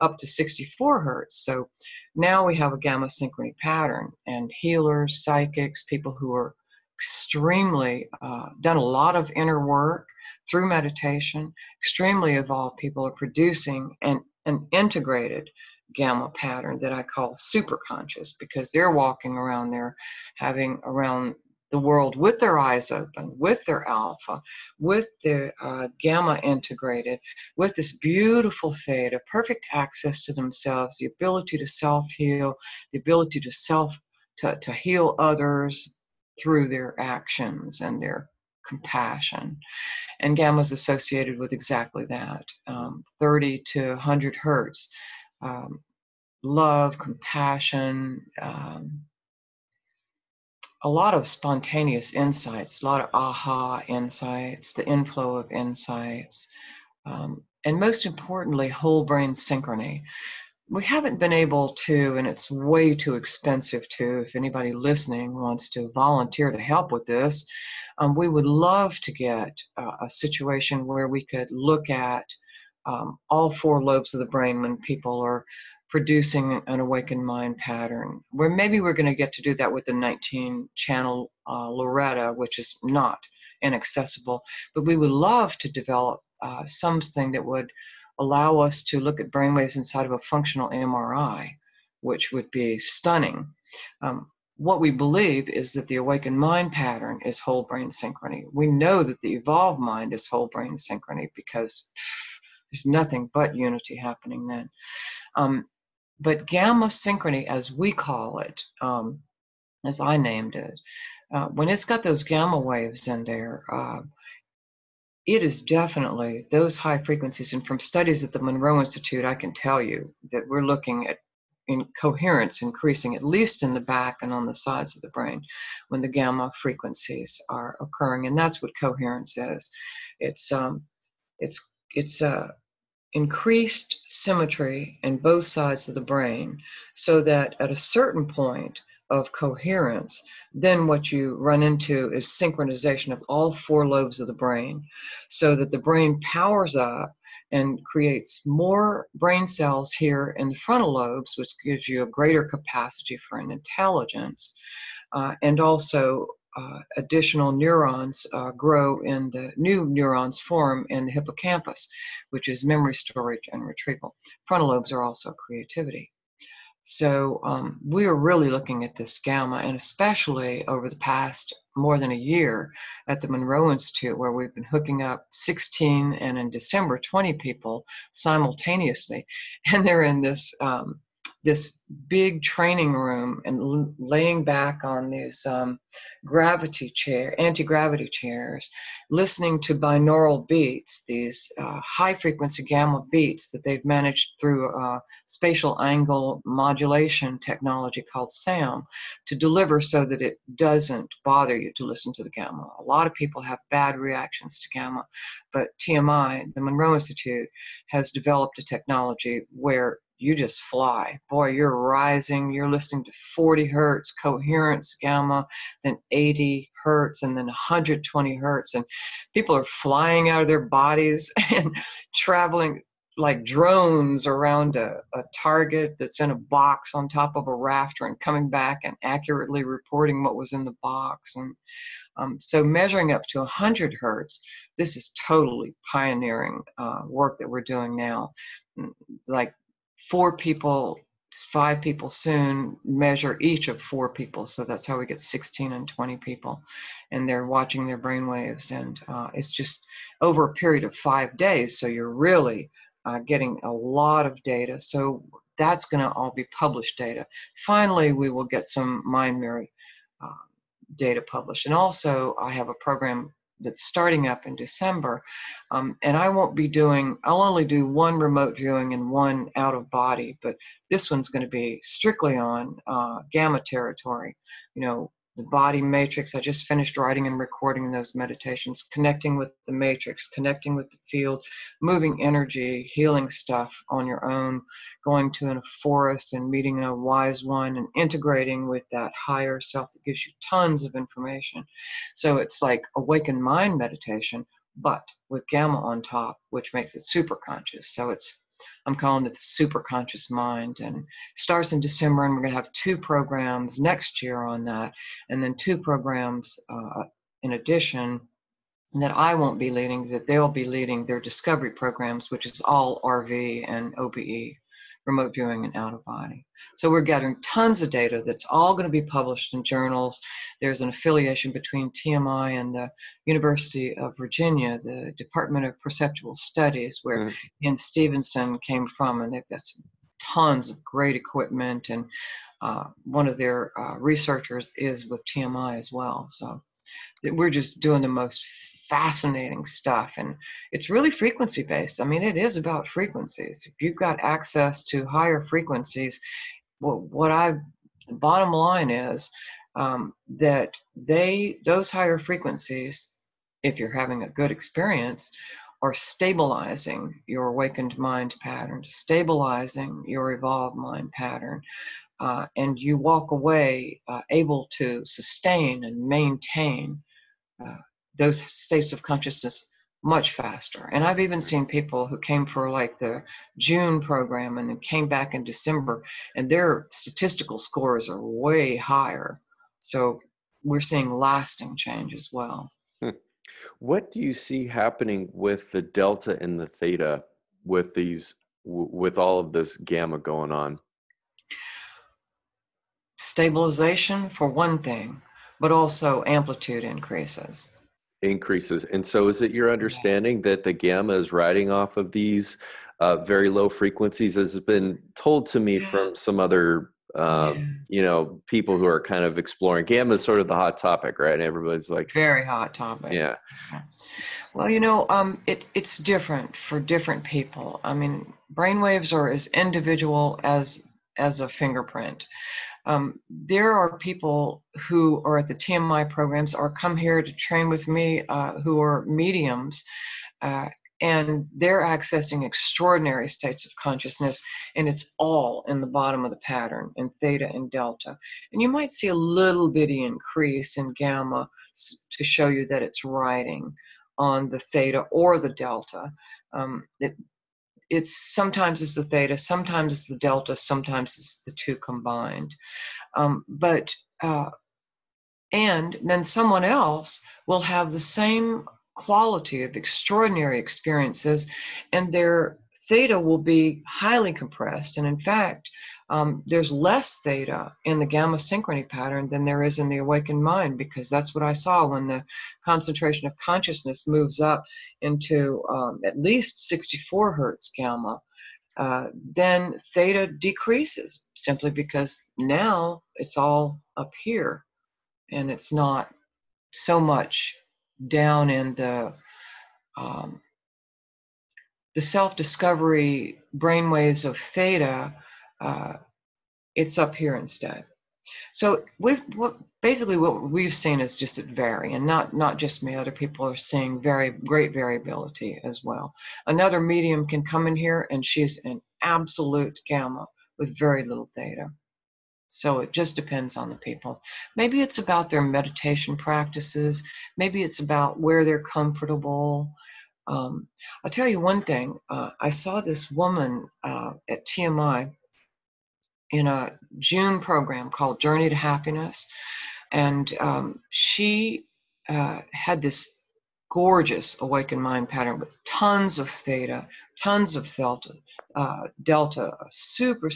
up to 64 hertz. So now we have a gamma synchrony pattern, and healers, psychics, people who are extremely, done a lot of inner work through meditation, extremely evolved people are producing an integrated gamma pattern that I call super conscious, because they're walking around there having around the world with their eyes open, with their alpha, with their gamma integrated, with this beautiful theta, perfect access to themselves, the ability to self-heal, the ability to heal others through their actions and their compassion. And gamma is associated with exactly that, 30 to 100 hertz. Love, compassion, a lot of spontaneous insights, a lot of aha insights, the inflow of insights, and most importantly, whole brain synchrony. We haven't been able to, and it's way too expensive to, if anybody listening wants to volunteer to help with this, we would love to get a situation where we could look at all four lobes of the brain when people are producing an awakened mind pattern, where maybe we're going to get to do that with the 19 channel Loretta, which is not inaccessible, but we would love to develop something that would allow us to look at brainwaves inside of a functional MRI, which would be stunning. What we believe is that the awakened mind pattern is whole brain synchrony. We know that the evolved mind is whole brain synchrony because there's nothing but unity happening then. But gamma synchrony, as we call it, as I named it, when it's got those gamma waves in there, it is definitely those high frequencies. And from studies at the Monroe Institute, I can tell you that we're looking at coherence increasing, at least in the back and on the sides of the brain, when the gamma frequencies are occurring. And that's what coherence is. It's increased symmetry in both sides of the brain, so that at a certain point of coherence, then what you run into is synchronization of all four lobes of the brain, so that the brain powers up and creates more brain cells here in the frontal lobes, which gives you a greater capacity for an intelligence, and also additional neurons grow in the new neurons form in the hippocampus, which is memory storage and retrieval. Frontal lobes are also creativity. So we are really looking at this gamma, and especially over the past more than a year at the Monroe Institute, where we've been hooking up 16 and in December 20 people simultaneously, and they're in this this big training room and laying back on these anti-gravity chairs, listening to binaural beats, these high-frequency gamma beats that they've managed through spatial angle modulation technology called SAM to deliver, so that it doesn't bother you to listen to the gamma. A lot of people have bad reactions to gamma, but TMI, the Monroe Institute, has developed a technology where you just fly. Boy, you're rising, you're listening to 40 hertz coherence gamma, then 80 hertz, and then 120 hertz. And people are flying out of their bodies and traveling like drones around a target that's in a box on top of a rafter, and coming back and accurately reporting what was in the box. And so measuring up to 100 hertz, this is totally pioneering work that we're doing now. Like 4 people, 5 people soon measure each of 4 people. So that's how we get 16 and 20 people. And they're watching their brain waves. And it's just over a period of 5 days. So you're really getting a lot of data. So that's going to all be published data. Finally, we will get some Mind Mirror data published. And also, I have a program that's starting up in December, and I'll only do 1 remote viewing and 1 out of body, but this one's going to be strictly on gamma territory. You know, the body matrix. I just finished writing and recording those meditations, connecting with the matrix, connecting with the field, moving energy, healing stuff on your own, going to a forest and meeting a wise one and integrating with that higher self that gives you tons of information. So it's like awakened mind meditation, but with gamma on top, which makes it super conscious. So I'm calling it the super conscious mind, and it starts in December, and we're going to have 2 programs next year on that, and then 2 programs in addition that I won't be leading, that they'll be leading their discovery programs, which is all RV and OBE remote viewing and out of body. So we're gathering tons of data that's all going to be published in journals. There's an affiliation between TMI and the University of Virginia, the Department of Perceptual Studies, where Ian Stevenson came from, and they've got tons of great equipment, and one of their researchers is with TMI as well. So we're just doing the most fascinating stuff, and it's really frequency based. I mean, it is about frequencies. If you've got access to higher frequencies, bottom line is that those higher frequencies, if you're having a good experience, are stabilizing your awakened mind pattern, stabilizing your evolved mind pattern, and you walk away able to sustain and maintain those states of consciousness much faster. And I've even seen people who came for like the June program and then came back in December, and their statistical scores are way higher. So we're seeing lasting change as well. What do you see happening with the delta and the theta with with all of this gamma going on? Stabilization for one thing, but also amplitude increases. And so is it your understanding that the gamma is riding off of these very low frequencies, as has been told to me from some other people who are kind of exploring? Gamma is sort of the hot topic, right? Everybody's like, very hot topic. Yeah. Well, it's different for different people. I mean, brainwaves are as individual as a fingerprint. There are people who are at the TMI programs or come here to train with me who are mediums, and they're accessing extraordinary states of consciousness, and it's all in the bottom of the pattern in theta and delta. And you might see a little bitty increase in gamma to show you that it's riding on the theta or the delta. It's sometimes it's the theta, sometimes it's the delta, sometimes it's the two combined. And then someone else will have the same quality of extraordinary experiences, and their theta will be highly compressed. And in fact, there's less theta in the gamma synchrony pattern than there is in the awakened mind, because that's what I saw when the concentration of consciousness moves up into at least 64 hertz gamma. Then theta decreases simply because now it's all up here and it's not so much down in the self-discovery brainwaves of theta. It's up here instead. So basically what we've seen is just it vary, and not just me. Other people are seeing very great variability as well. Another medium can come in here and she's an absolute gamma with very little theta. So it just depends on the people. Maybe it's about their meditation practices. Maybe it's about where they're comfortable. I'll tell you one thing. I saw this woman at TMI in a June program called Journey to Happiness. And she had this gorgeous awakened mind pattern with tons of theta, tons of delta, super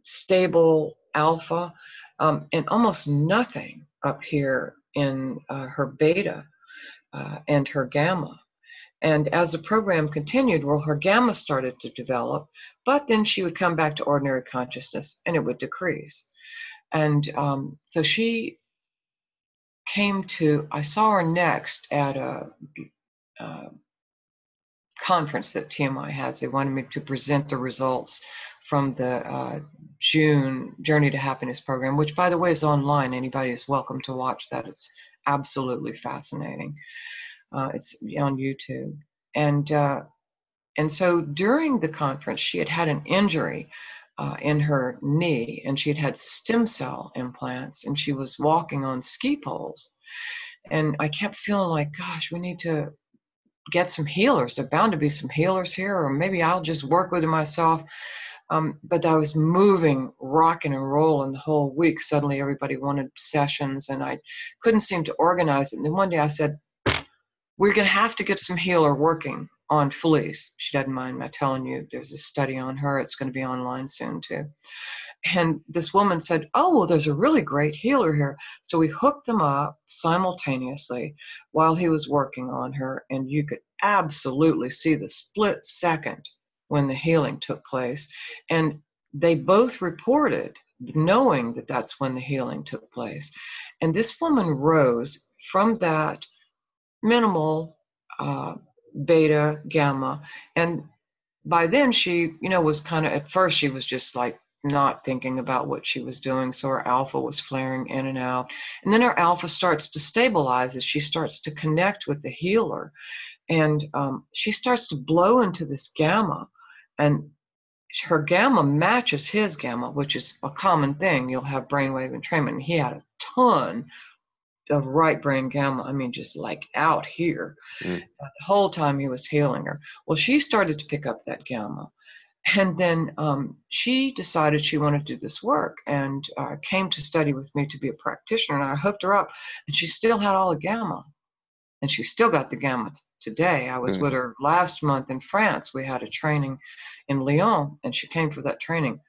stable alpha, and almost nothing up here in her beta and her gamma. And as the program continued, well, her gamma started to develop, but then she would come back to ordinary consciousness and it would decrease. And so she came to, I saw her next at a conference that TMI has. They wanted me to present the results from the June Journey to Happiness program, which, by the way, is online. Anybody is welcome to watch that. It's absolutely fascinating. It's on YouTube. And so during the conference, she had had an injury in her knee, and she had had stem cell implants, and she was walking on ski poles. And I kept feeling like, gosh, we need to get some healers. There are bound to be some healers here, or maybe I'll just work with it myself. But I was moving, rocking and rolling the whole week. Suddenly everybody wanted sessions, and I couldn't seem to organize it. And then one day I said, we're going to have to get some healer working on Felice. She doesn't mind my telling you. There's a study on her. It's going to be online soon too. And this woman said, oh, well, there's a really great healer here. So we hooked them up simultaneously while he was working on her. And you could absolutely see the split second when the healing took place. And they both reported knowing that that's when the healing took place. And this woman rose from that minimal beta, gamma. And by then she, was kind of, at first she was just like not thinking about what she was doing. So her alpha was flaring in and out. And then her alpha starts to stabilize as she starts to connect with the healer. And she starts to blow into this gamma. And her gamma matches his gamma, which is a common thing. You'll have brainwave entrainment. And he had a ton of right brain gamma. I mean, just like out here. The whole time he was healing her. Well, she started to pick up that gamma. And then she decided she wanted to do this work and came to study with me to be a practitioner. And I hooked her up, and she still had all the gamma. And she still got the gamma today. I was with her last month in France. We had a training in Lyon, and she came for that training.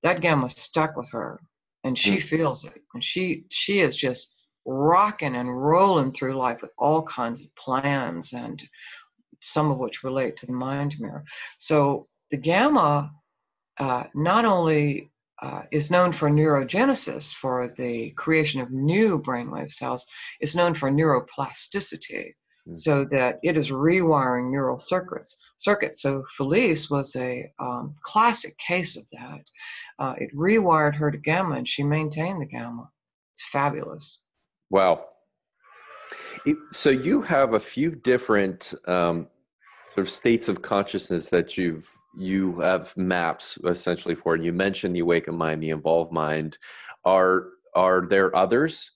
That gamma stuck with her, and she feels it. And she is just rocking and rolling through life with all kinds of plans, and some of which relate to the mind mirror. So the gamma not only is known for neurogenesis, for the creation of new brainwave cells, it's known for neuroplasticity, so that it is rewiring neural circuits. So Felice was a classic case of that. It rewired her to gamma, and she maintained the gamma. It's fabulous. Wow. So you have a few different sort of states of consciousness that you have maps essentially for, and you mentioned the awakened mind, the involved mind. Are there others?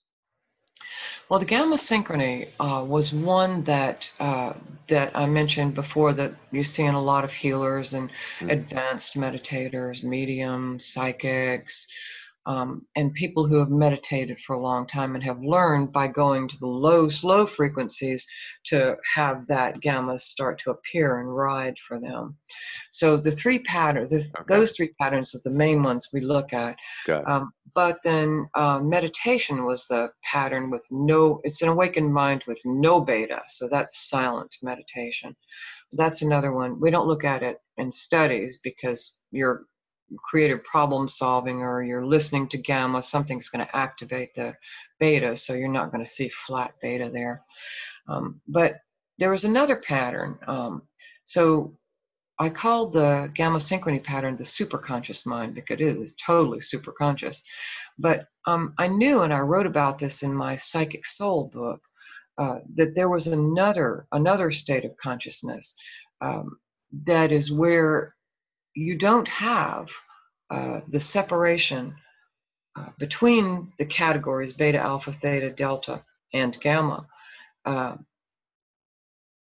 Well, the gamma synchrony was one that that I mentioned before, that you see in a lot of healers and advanced meditators, mediums, psychics, and people who have meditated for a long time and have learned by going to the low, slow frequencies to have that gamma start to appear and ride for them. So the three patterns, those three patterns are the main ones we look at. But then meditation was the pattern with it's an awakened mind with no beta. So that's silent meditation. That's another one. We don't look at it in studies because you're creative problem solving, or you're listening to gamma, something's going to activate the beta, so you're not going to see flat beta there. But there was another pattern. So I called the gamma synchrony pattern the superconscious mind, because it is totally superconscious. But I knew, and I wrote about this in my Psychic Soul book, that there was another state of consciousness that is where you don't have the separation between the categories beta, alpha, theta, delta, and gamma.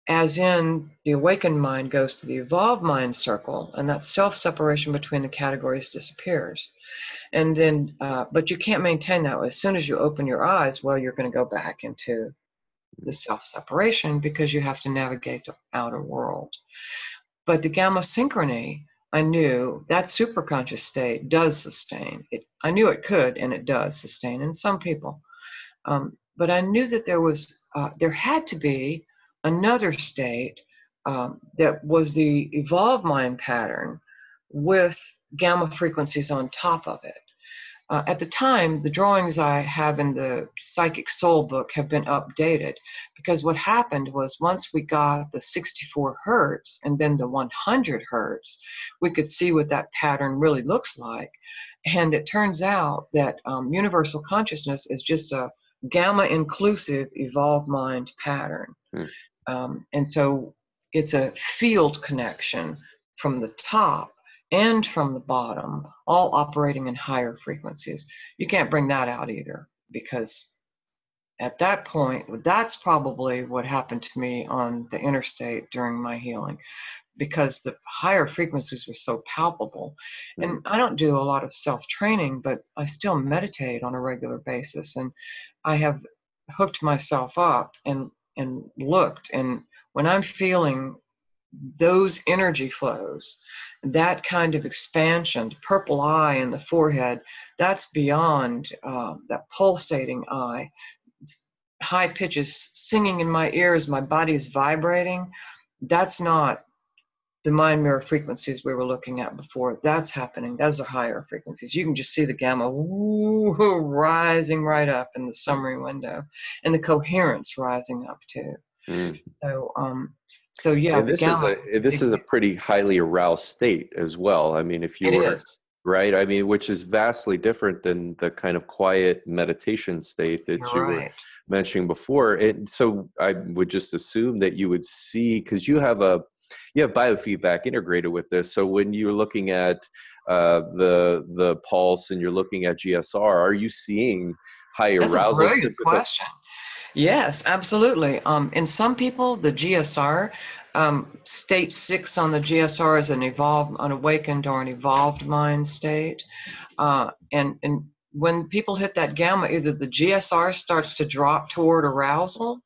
As in, the awakened mind goes to the evolved mind circle, and that self-separation between the categories disappears. And then, but you can't maintain that. As soon as you open your eyes, well, you're going to go back into the self-separation, because you have to navigate the outer world. But the gamma synchrony, I knew that superconscious state does sustain. I knew it could, and it does sustain in some people. But I knew that there had to be another state that was the evolved mind pattern with gamma frequencies on top of it. At the time, the drawings I have in the Psychic Soul book have been updated, because what happened was, once we got the 64 hertz and then the 100 hertz, we could see what that pattern really looks like. And it turns out that universal consciousness is just a gamma inclusive evolved mind pattern. And so it's a field connection from the top and from the bottom, all operating in higher frequencies. You can't bring that out either, because at that point, that's probably what happened to me on the interstate during my healing, because the higher frequencies were so palpable. And I don't do a lot of self-training, but I still meditate on a regular basis. And I have hooked myself up and looked. And when I'm feeling those energy flows, that kind of expansion, purple eye in the forehead, that's beyond that pulsating eye. High pitches singing in my ears, my body's vibrating. That's not the mind mirror frequencies we were looking at before. That's happening. Those are higher frequencies. You can just see the gamma rising right up in the summary window, and the coherence rising up too. Mm. So yeah, And the gamma. this is a pretty highly aroused state as well. I mean, if you It were is. right, I mean, which is vastly different than the kind of quiet meditation state that You're you were right. mentioning before. And so I would just assume that you would see, because you have biofeedback integrated with this. So when you're looking at the pulse and you're looking at GSR, are you seeing high That's a arousal? brilliant question. Yes, absolutely. In some people, the GSR, state 6 on the GSR is an awakened or an evolved mind state. And when people hit that gamma, either the GSR starts to drop toward arousal,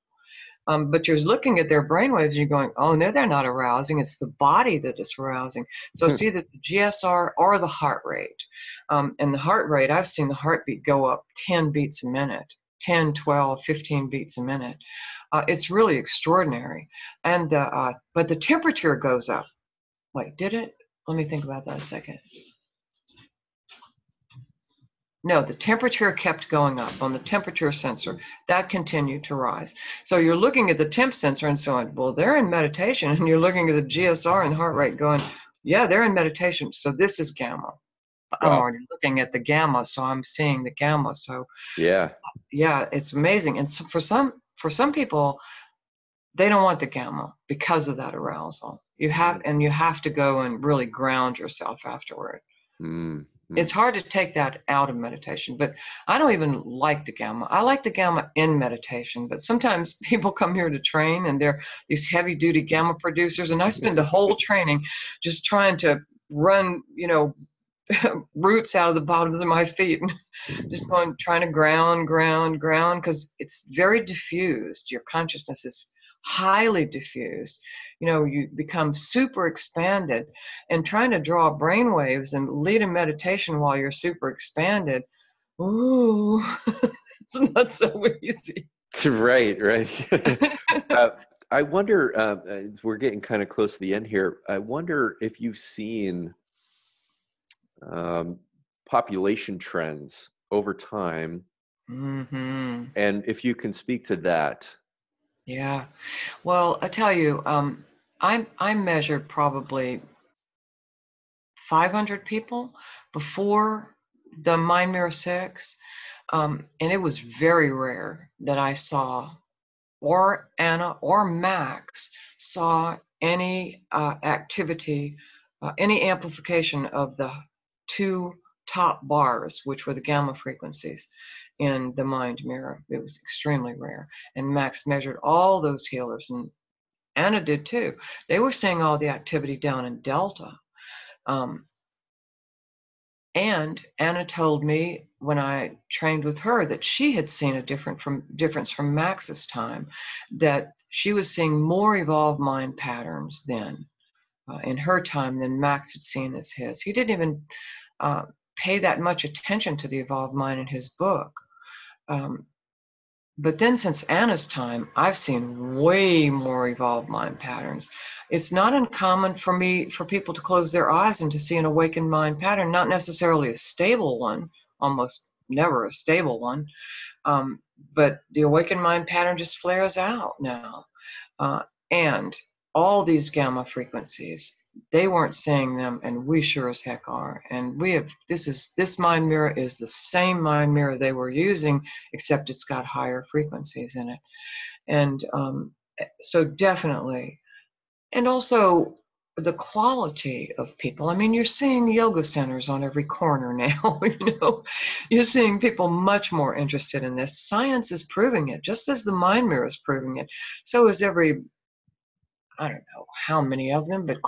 but you're looking at their brainwaves and you're going, oh, no, they're not arousing. It's the body that is arousing. So it's either the GSR or the heart rate. And the heart rate, I've seen the heartbeat go up 10 beats a minute. 10, 12, 15 beats a minute. It's really extraordinary. And but the temperature goes up. Wait, did it? Let me think about that a second. No, the temperature kept going up on the temperature sensor. That continued to rise. So you're looking at the temp sensor and saying, well, they're in meditation. And you're looking at the GSR and heart rate going, yeah, they're in meditation. So this is gamma. I'm already looking at the gamma, so I'm seeing the gamma. So yeah, it's amazing. And so for some people, they don't want the gamma because of that arousal. You have to go and really ground yourself afterward. Mm-hmm. It's hard to take that out of meditation, but I don't even like the gamma. I like the gamma in meditation, but sometimes people come here to train and they're these heavy duty gamma producers, and I spend the whole training just trying to run, roots out of the bottoms of my feet and just trying to ground, because it's very diffused. Your consciousness is highly diffused. You become super expanded, and trying to draw brain waves and lead a meditation while you're super expanded. Ooh, it's not so easy. Right. I wonder, we're getting kind of close to the end here. I wonder if you've seen population trends over time, mm-hmm. and if you can speak to that. Yeah, well, I tell you, I measured probably 500 people before the Mind Mirror 6, and it was very rare that I saw, or Anna or Max saw any activity, any amplification of the 2 top bars, which were the gamma frequencies in the Mind Mirror. It was extremely rare. And Max measured all those healers, and Anna did too. They were seeing all the activity down in Delta. And Anna told me when I trained with her that she had seen a difference from Max's time, that she was seeing more evolved mind patterns then in her time than Max had seen as his. He didn't even pay that much attention to the evolved mind in his book. But then since Anna's time, I've seen way more evolved mind patterns. It's not uncommon for people to close their eyes and to see an awakened mind pattern, not necessarily a stable one, almost never a stable one, but the awakened mind pattern just flares out now. And all these gamma frequencies, they weren't seeing them, and we sure as heck are. And this mind mirror is the same mind mirror they were using, except it's got higher frequencies in it. And so definitely. And also the quality of people. I mean, you're seeing yoga centers on every corner now. You're seeing people much more interested in this. Science is proving it, just as the mind mirror is proving it. So is every I don't know how many of them, but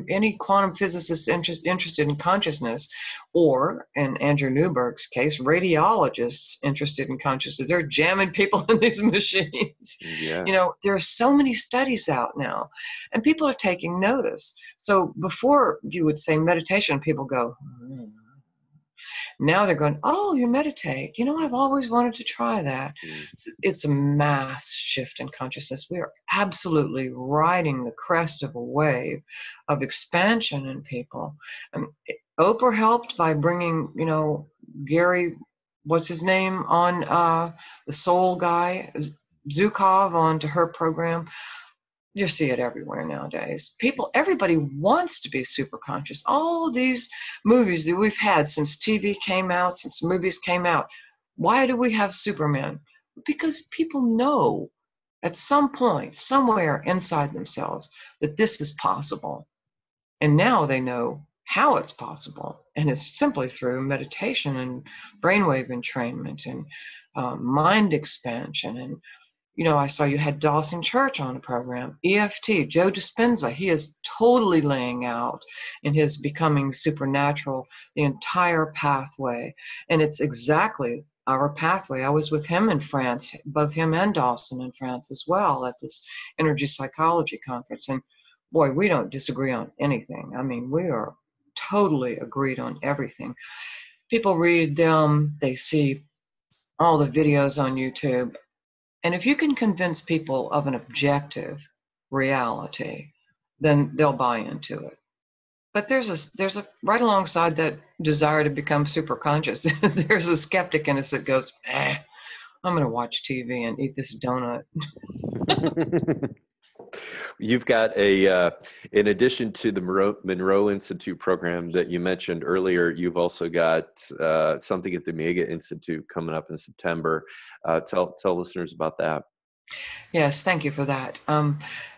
any quantum physicist interested in consciousness, or in Andrew Newberg's case, radiologists interested in consciousness, they're jamming people in these machines. Yeah. There are so many studies out now, and people are taking notice. So before you would say meditation, people go, now they're going, oh, you meditate. I've always wanted to try that. It's a mass shift in consciousness. We are absolutely riding the crest of a wave of expansion in people. Oprah helped by bringing, Gary, what's his name, on the soul guy, Zukov, onto her program. You see it everywhere nowadays. Everybody wants to be super conscious. All these movies that we've had since TV came out, since movies came out, why do we have Superman? Because people know at some point, somewhere inside themselves, that this is possible. And now they know how it's possible. And it's simply through meditation and brainwave entrainment and mind expansion. And I saw you had Dawson Church on the program. EFT, Joe Dispenza, he is totally laying out in his Becoming Supernatural the entire pathway. And it's exactly our pathway. I was with him in France, both him and Dawson in France as well, at this energy psychology conference. And boy, we don't disagree on anything. I mean, we are totally agreed on everything. People read them, they see all the videos on YouTube. And if you can convince people of an objective reality, then they'll buy into it. But there's a right alongside that desire to become super conscious, there's a skeptic in us that goes, I'm going to watch TV and eat this donut. You've got in addition to the Monroe Institute program that you mentioned earlier, you've also got something at the Omega Institute coming up in September. Tell listeners about that. Yes, thank you for that.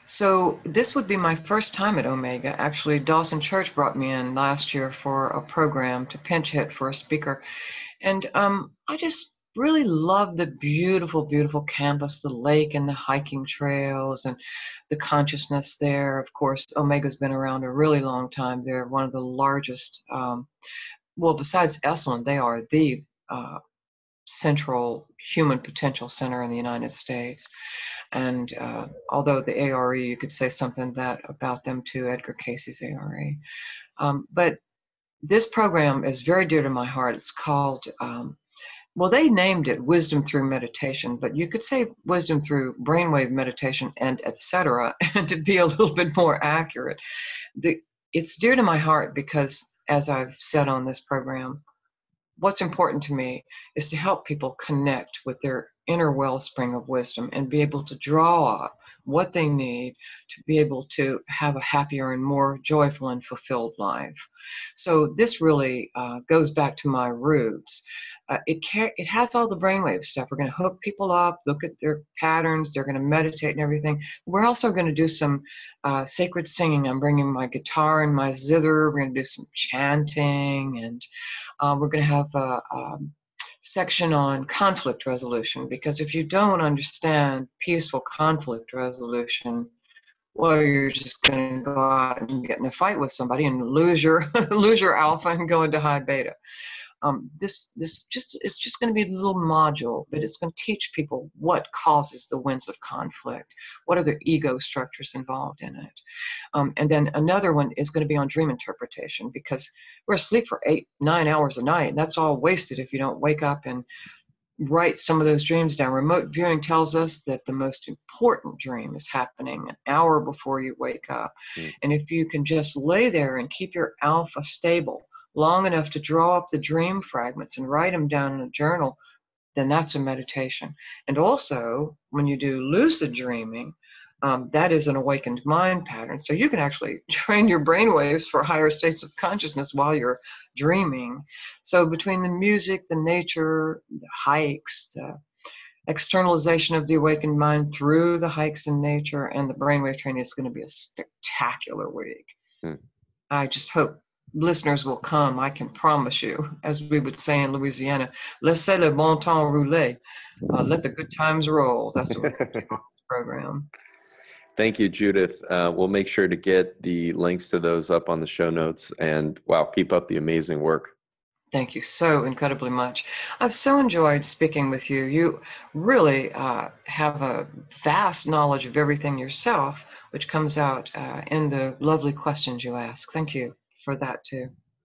So this would be my first time at Omega. Actually, Dawson Church brought me in last year for a program to pinch hit for a speaker. And I just really love the beautiful, beautiful campus, the lake and the hiking trails and the consciousness there. Of course, Omega's been around a really long time. They're one of the largest, besides Esalen, they are the central human potential center in the United States. And although the ARE, you could say something about them too, Edgar Casey's ARE. But this program is very dear to my heart. It's called, they named it Wisdom Through Meditation, but you could say Wisdom Through Brainwave Meditation and etc. And to be a little bit more accurate, it's dear to my heart because, as I've said on this program, what's important to me is to help people connect with their inner wellspring of wisdom and be able to draw up what they need to be able to have a happier and more joyful and fulfilled life. So this really goes back to my roots. It has all the brainwave stuff. We're going to hook people up, look at their patterns. They're going to meditate and everything. We're also going to do some sacred singing. I'm bringing my guitar and my zither. We're going to do some chanting, and we're going to have a section on conflict resolution, because if you don't understand peaceful conflict resolution, well, you're just going to go out and get in a fight with somebody and lose your alpha and go into high beta. It's just going to be a little module, but it's going to teach people what causes the winds of conflict, what are the ego structures involved in it. And then another one is going to be on dream interpretation, because we're asleep for 8-9 hours a night, and that's all wasted if you don't wake up and write some of those dreams down. Remote viewing tells us that the most important dream is happening an hour before you wake up. And if you can just lay there and keep your alpha stable long enough to draw up the dream fragments and write them down in a journal, then that's a meditation. And also, when you do lucid dreaming, that is an awakened mind pattern. So you can actually train your brainwaves for higher states of consciousness while you're dreaming. So between the music, the nature, the hikes, the externalization of the awakened mind through the hikes in nature, and the brainwave training, is going to be a spectacular week. I just hope listeners will come. I can promise you, as we would say in Louisiana, laissez le bon temps rouler. Let the good times roll. That's what we're doing on this program. Thank you, Judith. We'll make sure to get the links to those up on the show notes. And wow, keep up the amazing work. Thank you so incredibly much. I've so enjoyed speaking with you. You really have a vast knowledge of everything yourself, which comes out in the lovely questions you ask. Thank you for that too.